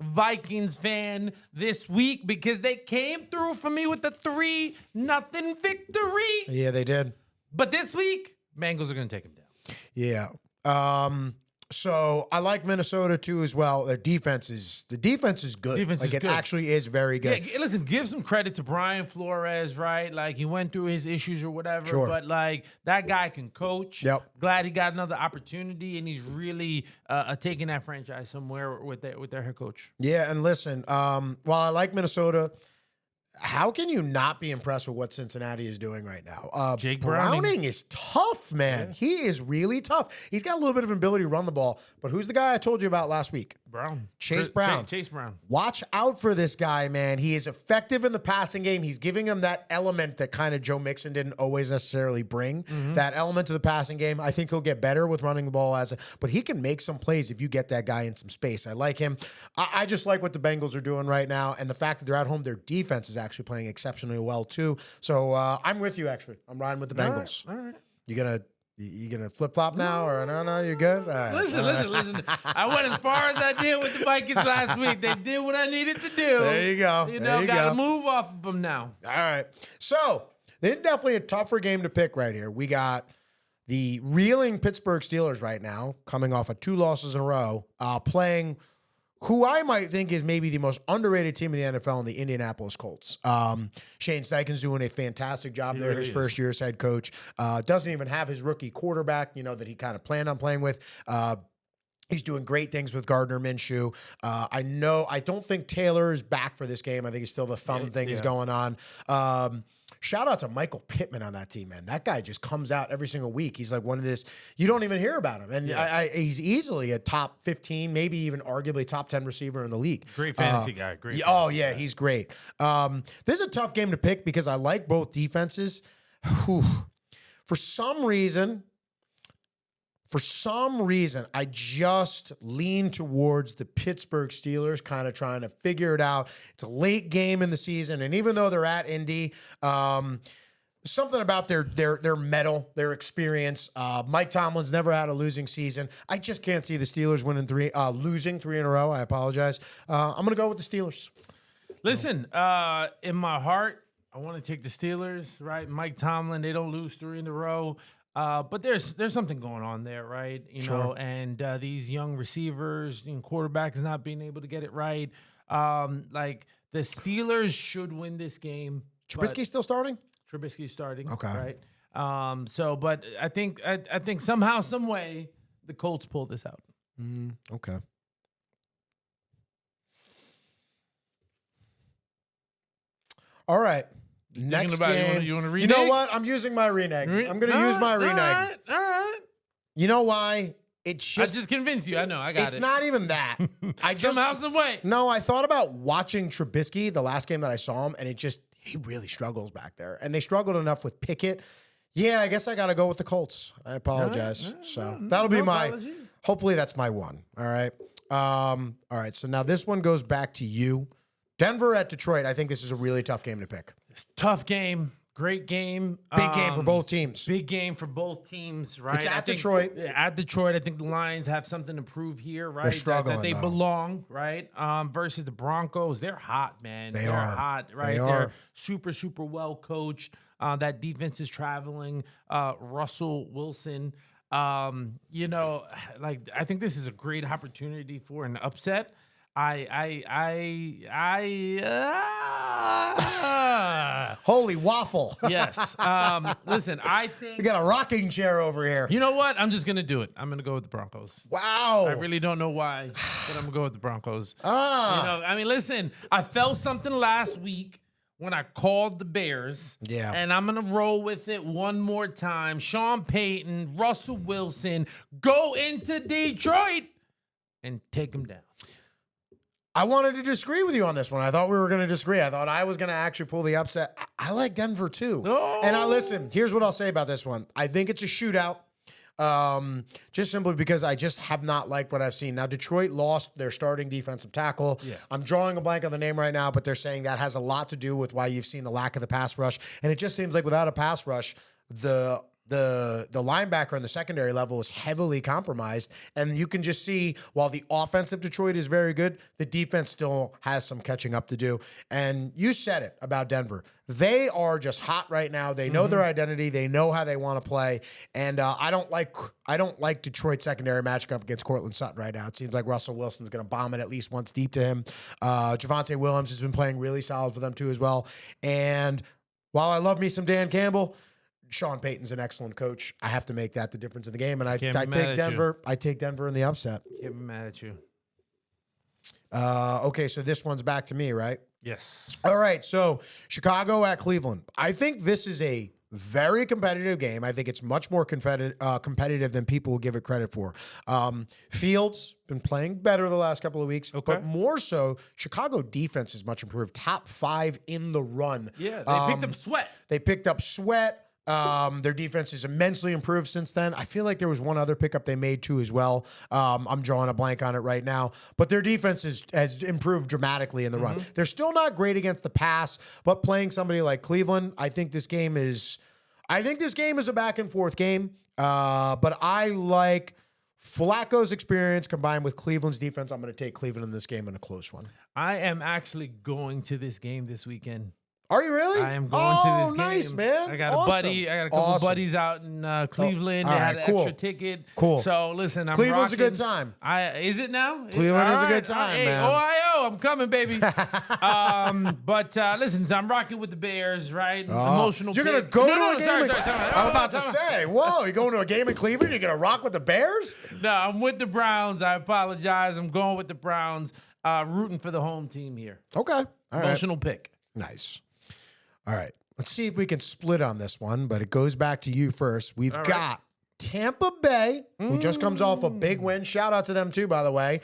Vikings fan this week because they came through for me with the 3-0 victory. Yeah, they did. But this week, Bengals are going to take him down. Yeah. So I like Minnesota too as well. The defense is good. It actually is very good. Yeah, listen, give some credit to Brian Flores, right? Like he went through his issues or whatever, Sure. but like that guy can coach. Yep. Glad he got another opportunity, and he's really taking that franchise somewhere with their head coach. Yeah, and listen, while I like Minnesota, how can you not be impressed with what Cincinnati is doing right now? Jake Browning is tough, man. Yeah. He is really tough. He's got a little bit of ability to run the ball, but who's the guy I told you about last week? Chase Brown. Chase Brown. Watch out for this guy, man. He is effective in the passing game. He's giving him that element that kind of Joe Mixon didn't always necessarily bring. That element to the passing game. I think he'll get better with running the ball but he can make some plays if you get that guy in some space. I like him. I just like what the Bengals are doing right now, and the fact that they're at home, their defense is actually playing exceptionally well too. So I'm with you. Actually, I'm riding with the Bengals. All right. You gonna flip flop now, or no? You're good. All right. Listen. I went as far as I did with the Vikings last week. They did what I needed to do. There you go. Got to move off of them now. All right. So this is definitely a tougher game to pick right here. We got the reeling Pittsburgh Steelers right now, coming off of 2 losses in a row, playing who I might think is maybe the most underrated team in the NFL in the Indianapolis Colts. Shane Steichen's doing a fantastic job there. His first year as head coach. Doesn't even have his rookie quarterback, that he kind of planned on playing with. He's doing great things with Gardner Minshew. I don't think Taylor is back for this game. I think it's still the thumb thing is going on. Shout out to Michael Pittman on that team, man. That guy just comes out every single week. He's like one of this, you don't even hear about him. And he's easily a top 15, maybe even arguably top 10 receiver in the league. Great fantasy guy. He's great. This is a tough game to pick because I like both defenses. For some reason, I just lean towards the Pittsburgh Steelers, kind of trying to figure it out. It's a late game in the season, and even though they're at Indy, something about their mettle, their experience. Mike Tomlin's never had a losing season. I just can't see the Steelers losing 3 in a row. I apologize. I'm going to go with the Steelers. Listen, in my heart, I want to take the Steelers, right? Mike Tomlin, they don't lose 3 in a row. But there's something going on there, right? You know, and these young receivers and quarterbacks not being able to get it right. Like the Steelers should win this game. Trubisky's still starting? Trubisky's starting. Okay. Right. But I think somehow, some way, the Colts pull this out. Okay. All right. Next game. You want to renege? You know what? I'm using my renege. I'm going to use my renege. All right. You know why? It's just... I just convinced you. I know. I got it. It's not even that. Somehow, some way. No, I thought about watching Trubisky the last game that I saw him, and he really struggles back there. And they struggled enough with Pickett. Yeah, I guess I got to go with the Colts. I apologize. That'll be hopefully that's my one. All right. All right. So now this one goes back to you. Denver at Detroit. I think this is a really tough game to pick. It's a tough game. Great game. Big game for both teams. Big game for both teams, right? It's at Detroit. At Detroit, I think the Lions have something to prove here, right? They're struggling, that they belong, right? Versus the Broncos. They're hot, man. They're hot, right? They're super, super well coached. That defense is traveling. Russell Wilson. I think this is a great opportunity for an upset. Holy waffle. Yes. Listen, I think We got a rocking chair over here. you know what? I'm just gonna do it. I'm gonna go with the Broncos. Wow. I really don't know why, but I'm gonna go with the Broncos. Ah. You know, I mean, listen, I felt something last week when I called the Bears. Yeah. And I'm gonna roll with it one more time. Sean Payton, Russell Wilson, go into Detroit and take them down. I wanted to disagree with you on this one. I thought we were going to disagree. I thought I was going to actually pull the upset. I like Denver too. Oh. And listen, here's what I'll say about this one. I think it's a shootout. Just simply because I just have not liked what I've seen. Now, Detroit lost their starting defensive tackle. Yeah. I'm drawing a blank on the name right now, but they're saying that has a lot to do with why you've seen the lack of the pass rush. And it just seems like without a pass rush, the linebacker in the secondary level is heavily compromised. And you can just see while the offensive Detroit is very good, the defense still has some catching up to do. And you said it about Denver. They are just hot right now. They know their identity. They know how they want to play. And I don't like Detroit's secondary matchup against Cortland Sutton right now. It seems like Russell Wilson's going to bomb it at least once deep to him. Javonte Williams has been playing really solid for them too as well. And while I love me some Dan Campbell, Sean Payton's an excellent coach. I have to make that the difference in the game, and I take Denver. I take Denver in the upset. Can't be mad at you. Okay, so this one's back to me, right? Yes. All right, so Chicago at Cleveland. I think this is a very competitive game. I think it's much more competitive than people will give it credit for. Fields been playing better the last couple of weeks, but more so, Chicago defense is much improved. Top 5 in the run. Yeah, they picked up Sweat. They picked up Sweat. Their defense is immensely improved since then. I feel like there was one other pickup they made too as well. I'm drawing a blank on it right now. But their defense has improved dramatically in the run. They're still not great against the pass, but playing somebody like Cleveland, I think this game is a back and forth game. But I like Flacco's experience combined with Cleveland's defense. I'm going to take Cleveland in this game in a close one. I am actually going to this game this weekend. Are you really? I am going to this game. Nice, man. I got a buddy. I got a couple buddies out in Cleveland. They had an extra ticket. Cool. So listen, I'm Cleveland's rocking. a good time. Is it now? Cleveland is a good time, hey, man. Ohio, I'm coming, baby. But listen, so I'm rocking with the Bears, right? Emotional. You're gonna pick. go No, to no, a game. sorry, I'm about to say, whoa, you going to a game in Cleveland? You're gonna rock with the Bears? No, I'm with the Browns. I apologize. I'm going with the Browns. Rooting for the home team here. Okay. All right. Emotional pick. Nice. All right. Let's see if we can split on this one, but it goes back to you first. We've got Tampa Bay, who just comes off a big win. Shout out to them too, by the way.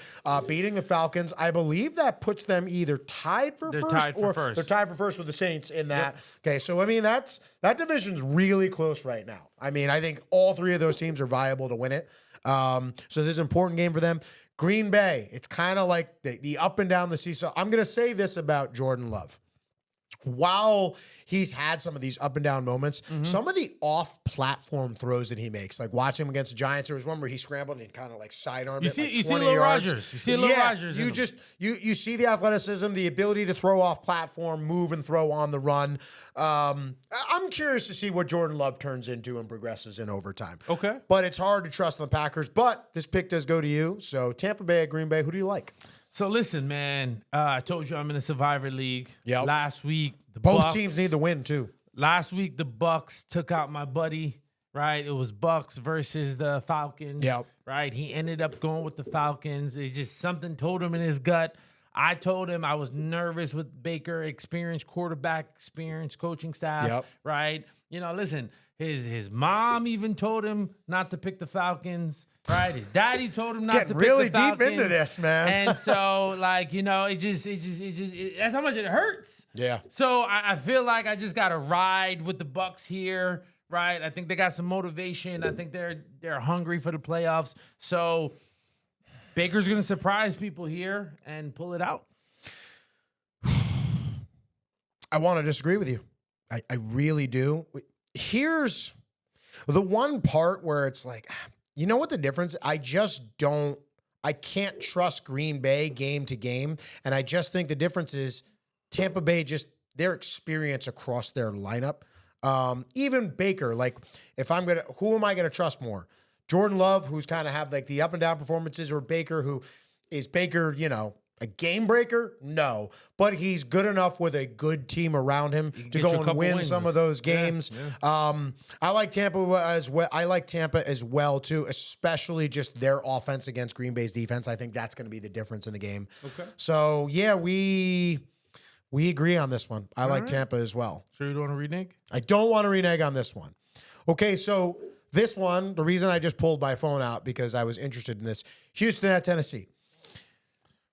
Beating the Falcons. I believe that puts them either tied for first or they're tied for first with the Saints in that. Yep. Okay, so I mean that division's really close right now. I mean, I think all 3 of those teams are viable to win it. So this is an important game for them. Green Bay, it's kind of like the up and down the seesaw. I'm going to say this about Jordan Love. While he's had some of these up and down moments, some of the off-platform throws that he makes, like watching him against the Giants, there was one where he scrambled and kind of like sidearmed it like 20 yards. You see Lil Rogers. You see Lil Rogers. You see the athleticism, the ability to throw off platform, move and throw on the run. I'm curious to see what Jordan Love turns into and progresses in overtime. Okay. But it's hard to trust the Packers, but this pick does go to you. So Tampa Bay at Green Bay, who do you like? So listen, man, I told you I'm in a Survivor League. Yep. Last week, both teams need the win too. Last week, the Bucks took out my buddy, right? It was Bucks versus the Falcons. Yep. Right? He ended up going with the Falcons. It's just something told him in his gut. I told him I was nervous with Baker, experienced quarterback, experienced coaching staff. Yep. Right? You know, listen, his mom even told him not to pick the Falcons. Right, his daddy told him not to pick really the Falcons. deep into this, man. And so, like, you know, it just that's how much it hurts. Yeah. So I feel like I just got to ride with the Bucks here, right? I think they got some motivation. I think they're hungry for the playoffs. So Baker's gonna surprise people here and pull it out. I want to disagree with you. I really do. Here's the one part where it's like, you know what the difference? I can't trust Green Bay game to game. And I just think the difference is Tampa Bay, just their experience across their lineup. Even Baker, like who am I going to trust more? Jordan Love, who's kind of have like the up and down performances, or Baker, who is Baker, you know, A game breaker? No. But he's good enough with a good team around him to go and win some of those games. I like Tampa as well. I like Tampa as well, too, especially just their offense against Green Bay's defense. I think that's going to be the difference in the game. Okay. So, yeah, we agree on this one. I like Tampa as well. Sure you don't want to renege? I don't want to renege on this one. Okay, so this one, the reason I just pulled my phone out because I was interested in this, Houston at Tennessee.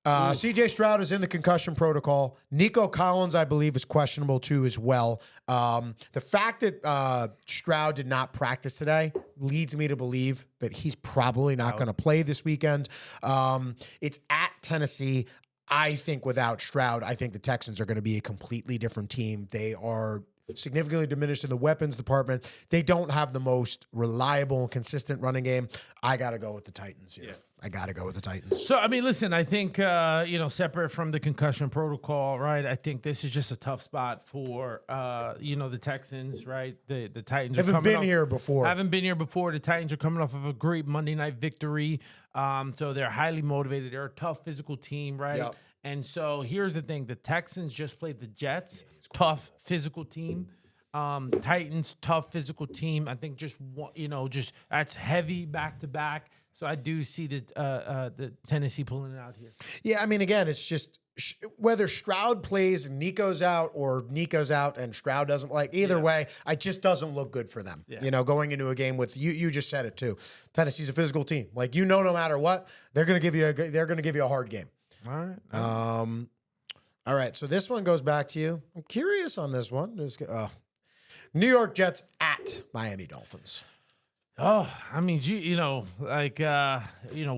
CJ Stroud is in the concussion protocol. Nico Collins, I believe, is questionable too as well. The fact that Stroud did not practice today leads me to believe that he's probably not going to play this weekend. It's at Tennessee. I think without Stroud, I think the Texans are going to be a completely different team. They are significantly diminished in the weapons department. They don't have the most reliable and consistent running game. I got to go with the Titans here. Yeah. I got to go with the Titans. So, I mean, listen, I think, separate from the concussion protocol, right, I think this is just a tough spot for, the Texans, right? The Titans haven't been here before. The Titans are coming off of a great Monday night victory. So they're highly motivated. They're a tough physical team, right? Yep. And so here's the thing. The Texans just played the Jets, tough physical team. Titans, tough physical team. I think just that's heavy back-to-back. So I do see the Tennessee pulling it out here. Yeah, I mean, again, it's just whether Stroud plays and Nico's out or Nico's out and Stroud doesn't either way, it just doesn't look good for them. Yeah. Going into a game with you just said it too. Tennessee's a physical team. No matter what, they're going to give you a hard game. All right. All right. So this one goes back to you. I'm curious on this one. New York Jets at Miami Dolphins. Oh, I mean,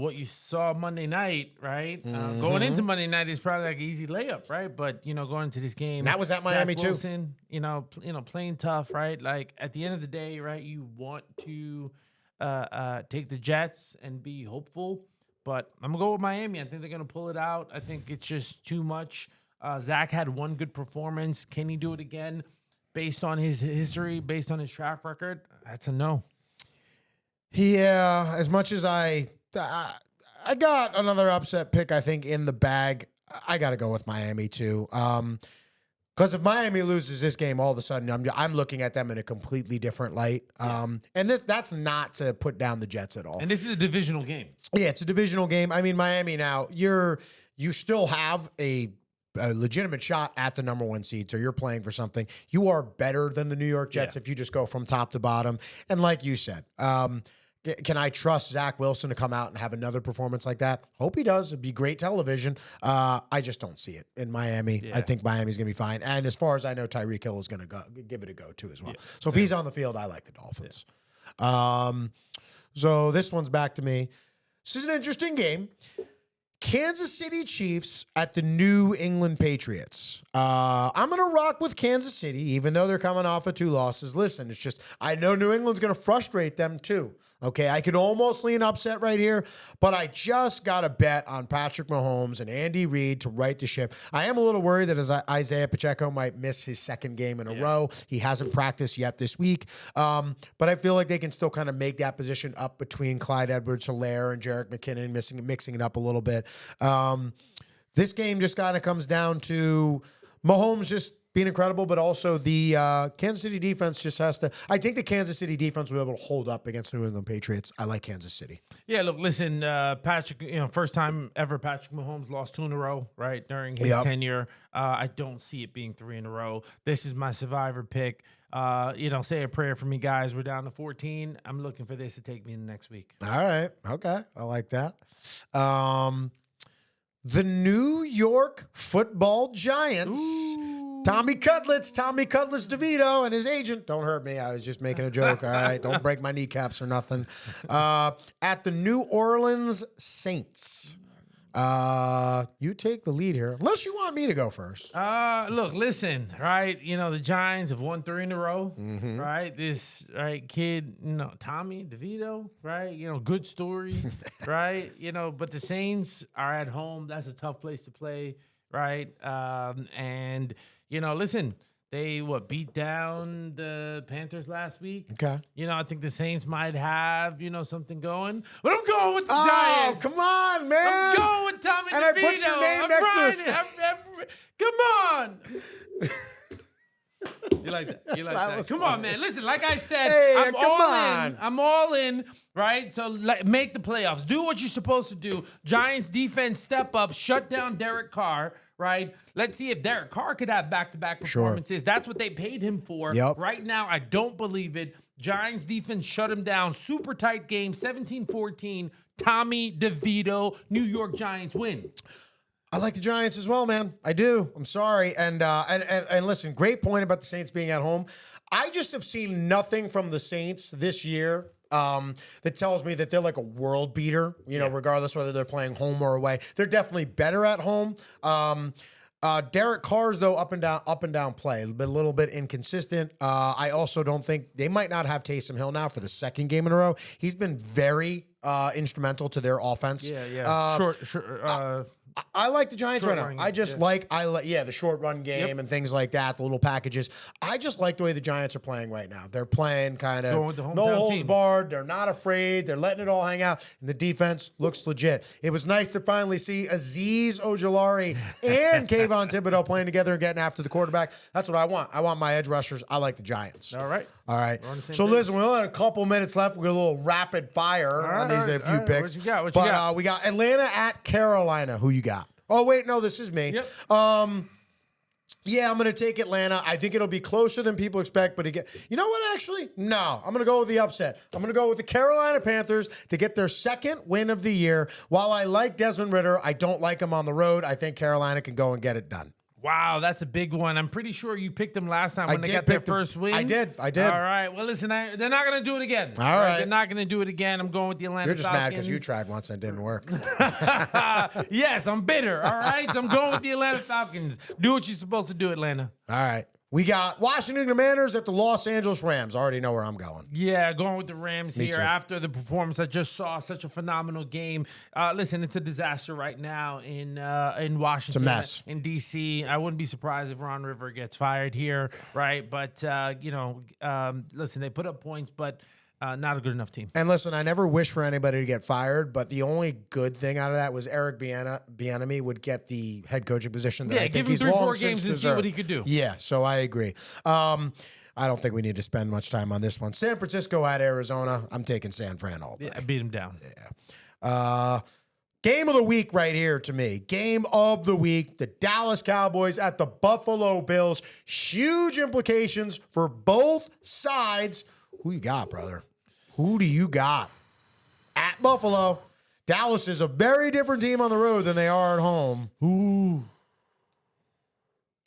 what you saw Monday night, right? Going into Monday night is probably like an easy layup, right? But, going into this game. That was at Miami, Zach Wilson, too. Playing tough, right? Like, at the end of the day, right, you want to take the Jets and be hopeful. But I'm going to go with Miami. I think they're going to pull it out. I think it's just too much. Zach had one good performance. Can he do it again? Based on his history, based on his track record, that's a no. Yeah, as much as I got another upset pick, I think, in the bag, I got to go with Miami too. Because if Miami loses this game, all of a sudden I'm looking at them in a completely different light. And that's not to put down the Jets at all. And this is a divisional game. Yeah, it's a divisional game. I mean, Miami now, you still have a legitimate shot at the number one seed, so you're playing for something. You are better than the New York Jets if you just go from top to bottom. And like you said, can I trust Zach Wilson to come out and have another performance like that? Hope he does. It'd be great television. I just don't see it in Miami. Yeah. I think Miami's going to be fine. And as far as I know, Tyreek Hill is going to give it a go too as well. Yeah. So if he's on the field, I like the Dolphins. Yeah. So this one's back to me. This is an interesting game. Kansas City Chiefs at the New England Patriots. I'm going to rock with Kansas City, even though they're coming off of 2 losses. Listen, it's just, I know New England's going to frustrate them too. Okay, I could almost lean upset right here, but I just got to bet on Patrick Mahomes and Andy Reid to right the ship. I am a little worried that Isaiah Pacheco might miss his second game in a row. He hasn't practiced yet this week, but I feel like they can still kind of make that position up between Clyde Edwards-Helaire and Jerick McKinnon, mixing it up a little bit. This game just kind of comes down to Mahomes just being incredible, but also the Kansas City defense just has to. I think the Kansas City defense will be able to hold up against New England Patriots. I like Kansas City. Yeah, look, listen, Patrick, first time ever Patrick Mahomes lost 2 in a row, right, during his tenure. I don't see it being 3 in a row. This is my survivor pick. Say a prayer for me, guys. We're down to 14. I'm looking for this to take me in the next week. All right. Okay. I like that. The New York Football Giants. Ooh. Tommy Cutlets DeVito and his agent. Don't hurt me. I was just making a joke. All right. Don't break my kneecaps or nothing. At the New Orleans Saints. You take the lead here, unless you want me to go first. Look, listen, right? The Giants have won 3 in a row, right? This kid, Tommy DeVito, right? Good story, right? But the Saints are at home. That's a tough place to play, right? And listen, They beat down the Panthers last week. Okay. I think the Saints might have something going, but I'm going with the Oh, Giants. come on, man. I'm going with Tommy And DeVito. I put your name next to Come on. You like that? You like that? Come on, man. Listen, like I said, Hey, I'm come all on. in. I'm all in, right? So make the playoffs. Do what you're supposed to do. Giants defense step up, shut down Derek Carr, right? Let's see if Derek Carr could have back-to-back performances. That's what they paid him for. Yep. Right now, I don't believe it. Giants defense shut him down. Super tight game, 17-14. Tommy DeVito, New York Giants win. I like the Giants as well, man. I do. I'm sorry. And listen, great point about the Saints being at home. I just have seen nothing from the Saints this year that tells me that they're like a world beater, regardless whether they're playing home or away. They're definitely better at home. Derek Carr's, though, up and down play, a little bit inconsistent. I also don't think they might not have Taysom Hill now for the second game in a row. He's been very instrumental to their offense. Yeah. I like the Giants right now. Run, I just like the short run game and things like that, the little packages. I just like the way the Giants are playing right now. They're playing kind of no holds barred. They're not afraid. They're letting it all hang out, and the defense looks legit. It was nice to finally see Azeez Ojulari and Kayvon Thibodeau playing together and getting after the quarterback. That's what I want. I want my edge rushers. I like the Giants. All right. So listen, we only had a couple minutes left. We got a little rapid fire on these few picks. What you got? We got Atlanta at Carolina. Who you got? Oh, wait, no, this is me. Yep. Yeah, I'm going to take Atlanta. I think it'll be closer than people expect, but again, you know what, actually? No, I'm going to go with the upset. I'm going to go with the Carolina Panthers to get their second win of the year. While I like Desmond Ridder, I don't like him on the road. I think Carolina can go and get it done. Wow, that's a big one. I'm pretty sure you picked them last time when they got their first win. I did. All right. Well, listen, they're not going to do it again. All right. They're not going to do it again. I'm going with the Atlanta You're just Falcons. mad because you tried once and it didn't work. Yes, I'm bitter. All right. So I'm going with the Atlanta Falcons. Do what you're supposed to do, Atlanta. All right. We got Washington Commanders at the Los Angeles Rams. I already know where I'm going. Yeah, going with the Rams Me here too. after the performance I just saw. Such a phenomenal game. Listen, it's a disaster right now in Washington. It's a mess. In D.C. I wouldn't be surprised if Ron Rivera gets fired here, right? But, listen, they put up points, but not a good enough team. And listen, I never wish for anybody to get fired, but the only good thing out of that was Eric Bieniemy would get the head coaching position that I think give him he's 3-4 games to see what he could do. Yeah, so I agree. I don't think we need to spend much time on this one. San Francisco at Arizona. I'm taking San Fran all day. Yeah, beat him down. Yeah. Game of the week right here to me. Game of the week. The Dallas Cowboys at the Buffalo Bills. Huge implications for both sides. Who you got, brother? Who do you got? At Buffalo. Dallas is a very different team on the road than they are at home. Ooh.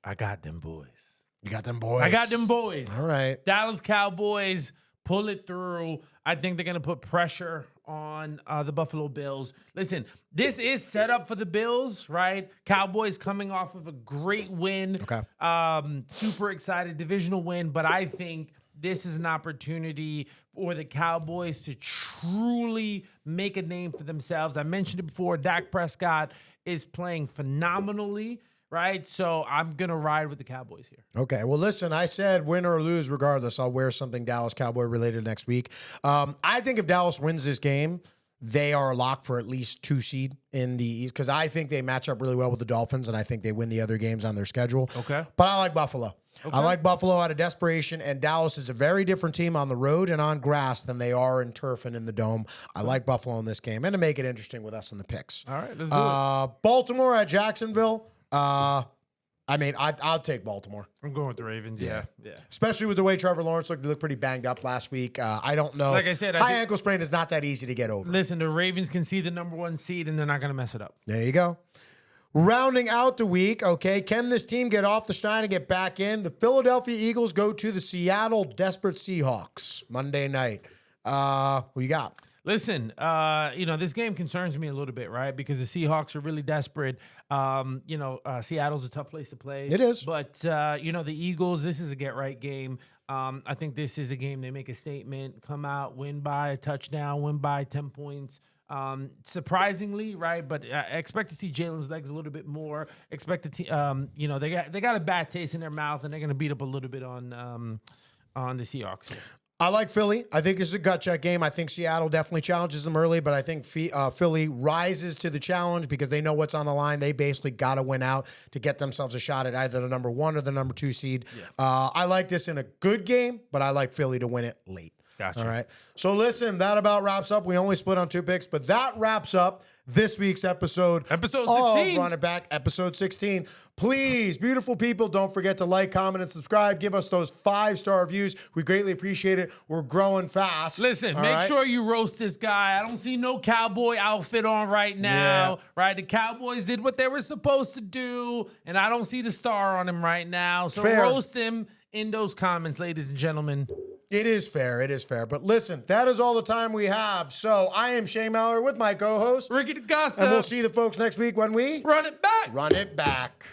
I got them boys. You got them boys. I got them boys. All right. Dallas Cowboys pull it through. I think they're going to put pressure on the Buffalo Bills. Listen, this is set up for the Bills, right? Cowboys coming off of a great win. Okay. Super excited, divisional win, but I think this is an opportunity for the Cowboys to truly make a name for themselves. I mentioned it before. Dak Prescott is playing phenomenally, right? So I'm going to ride with the Cowboys here. Okay. Well, listen, I said win or lose, regardless, I'll wear something Dallas Cowboy related next week. I think if Dallas wins this game, they are locked for at least 2 seed in the East because I think they match up really well with the Dolphins, and I think they win the other games on their schedule. Okay. But I like Buffalo. Okay. I like Buffalo out of desperation, and Dallas is a very different team on the road and on grass than they are in turf and in the dome. I like Buffalo in this game, and to make it interesting with us in the picks. All right, let's do it. Baltimore at Jacksonville. I'll take Baltimore. I'm going with the Ravens. Yeah. Especially with the way Trevor Lawrence looked pretty banged up last week. I don't know. Like I said, high ankle sprain is not that easy to get over. Listen, the Ravens can see the number 1 seed, and they're not going to mess it up. There you go. Rounding out the week, okay, can this team get off the schneid and get back in? The Philadelphia Eagles go to the Seattle Desperate Seahawks Monday night. Who you got? Listen, this game concerns me a little bit, right? Because the Seahawks are really desperate. Seattle's a tough place to play. It is. But, the Eagles, this is a get-right game. I think this is a game they make a statement, come out, win by a touchdown, win by 10 points. surprisingly, right? But I expect to see Jalen's legs a little bit more. Expect to, they got a bad taste in their mouth, and they're going to beat up a little bit on the Seahawks. I like Philly. I think this is a gut check game. I think Seattle definitely challenges them early, but I think Philly rises to the challenge because they know what's on the line. They basically got to win out to get themselves a shot at either the number 1 or the number 2 seed. Yeah. I like this in a good game, but I like Philly to win it late. Gotcha. All right. So listen, that about wraps up. We only split on 2 picks, but that wraps up this week's episode. Episode 16. Run It Back, episode 16. Please, beautiful people, don't forget to like, comment, and subscribe. Give us those 5-star reviews. We greatly appreciate it. We're growing fast. Listen, make sure you roast this guy. I don't see no cowboy outfit on right now. Right? The Cowboys did what they were supposed to do, and I don't see the star on him right now. So roast him in those comments, ladies and gentlemen. It is fair. It is fair. But listen, that is all the time we have. So I am Shane Mallor with my co-host, Ricky DeGosta. and we'll see the folks next week when we Run It Back. Run It Back.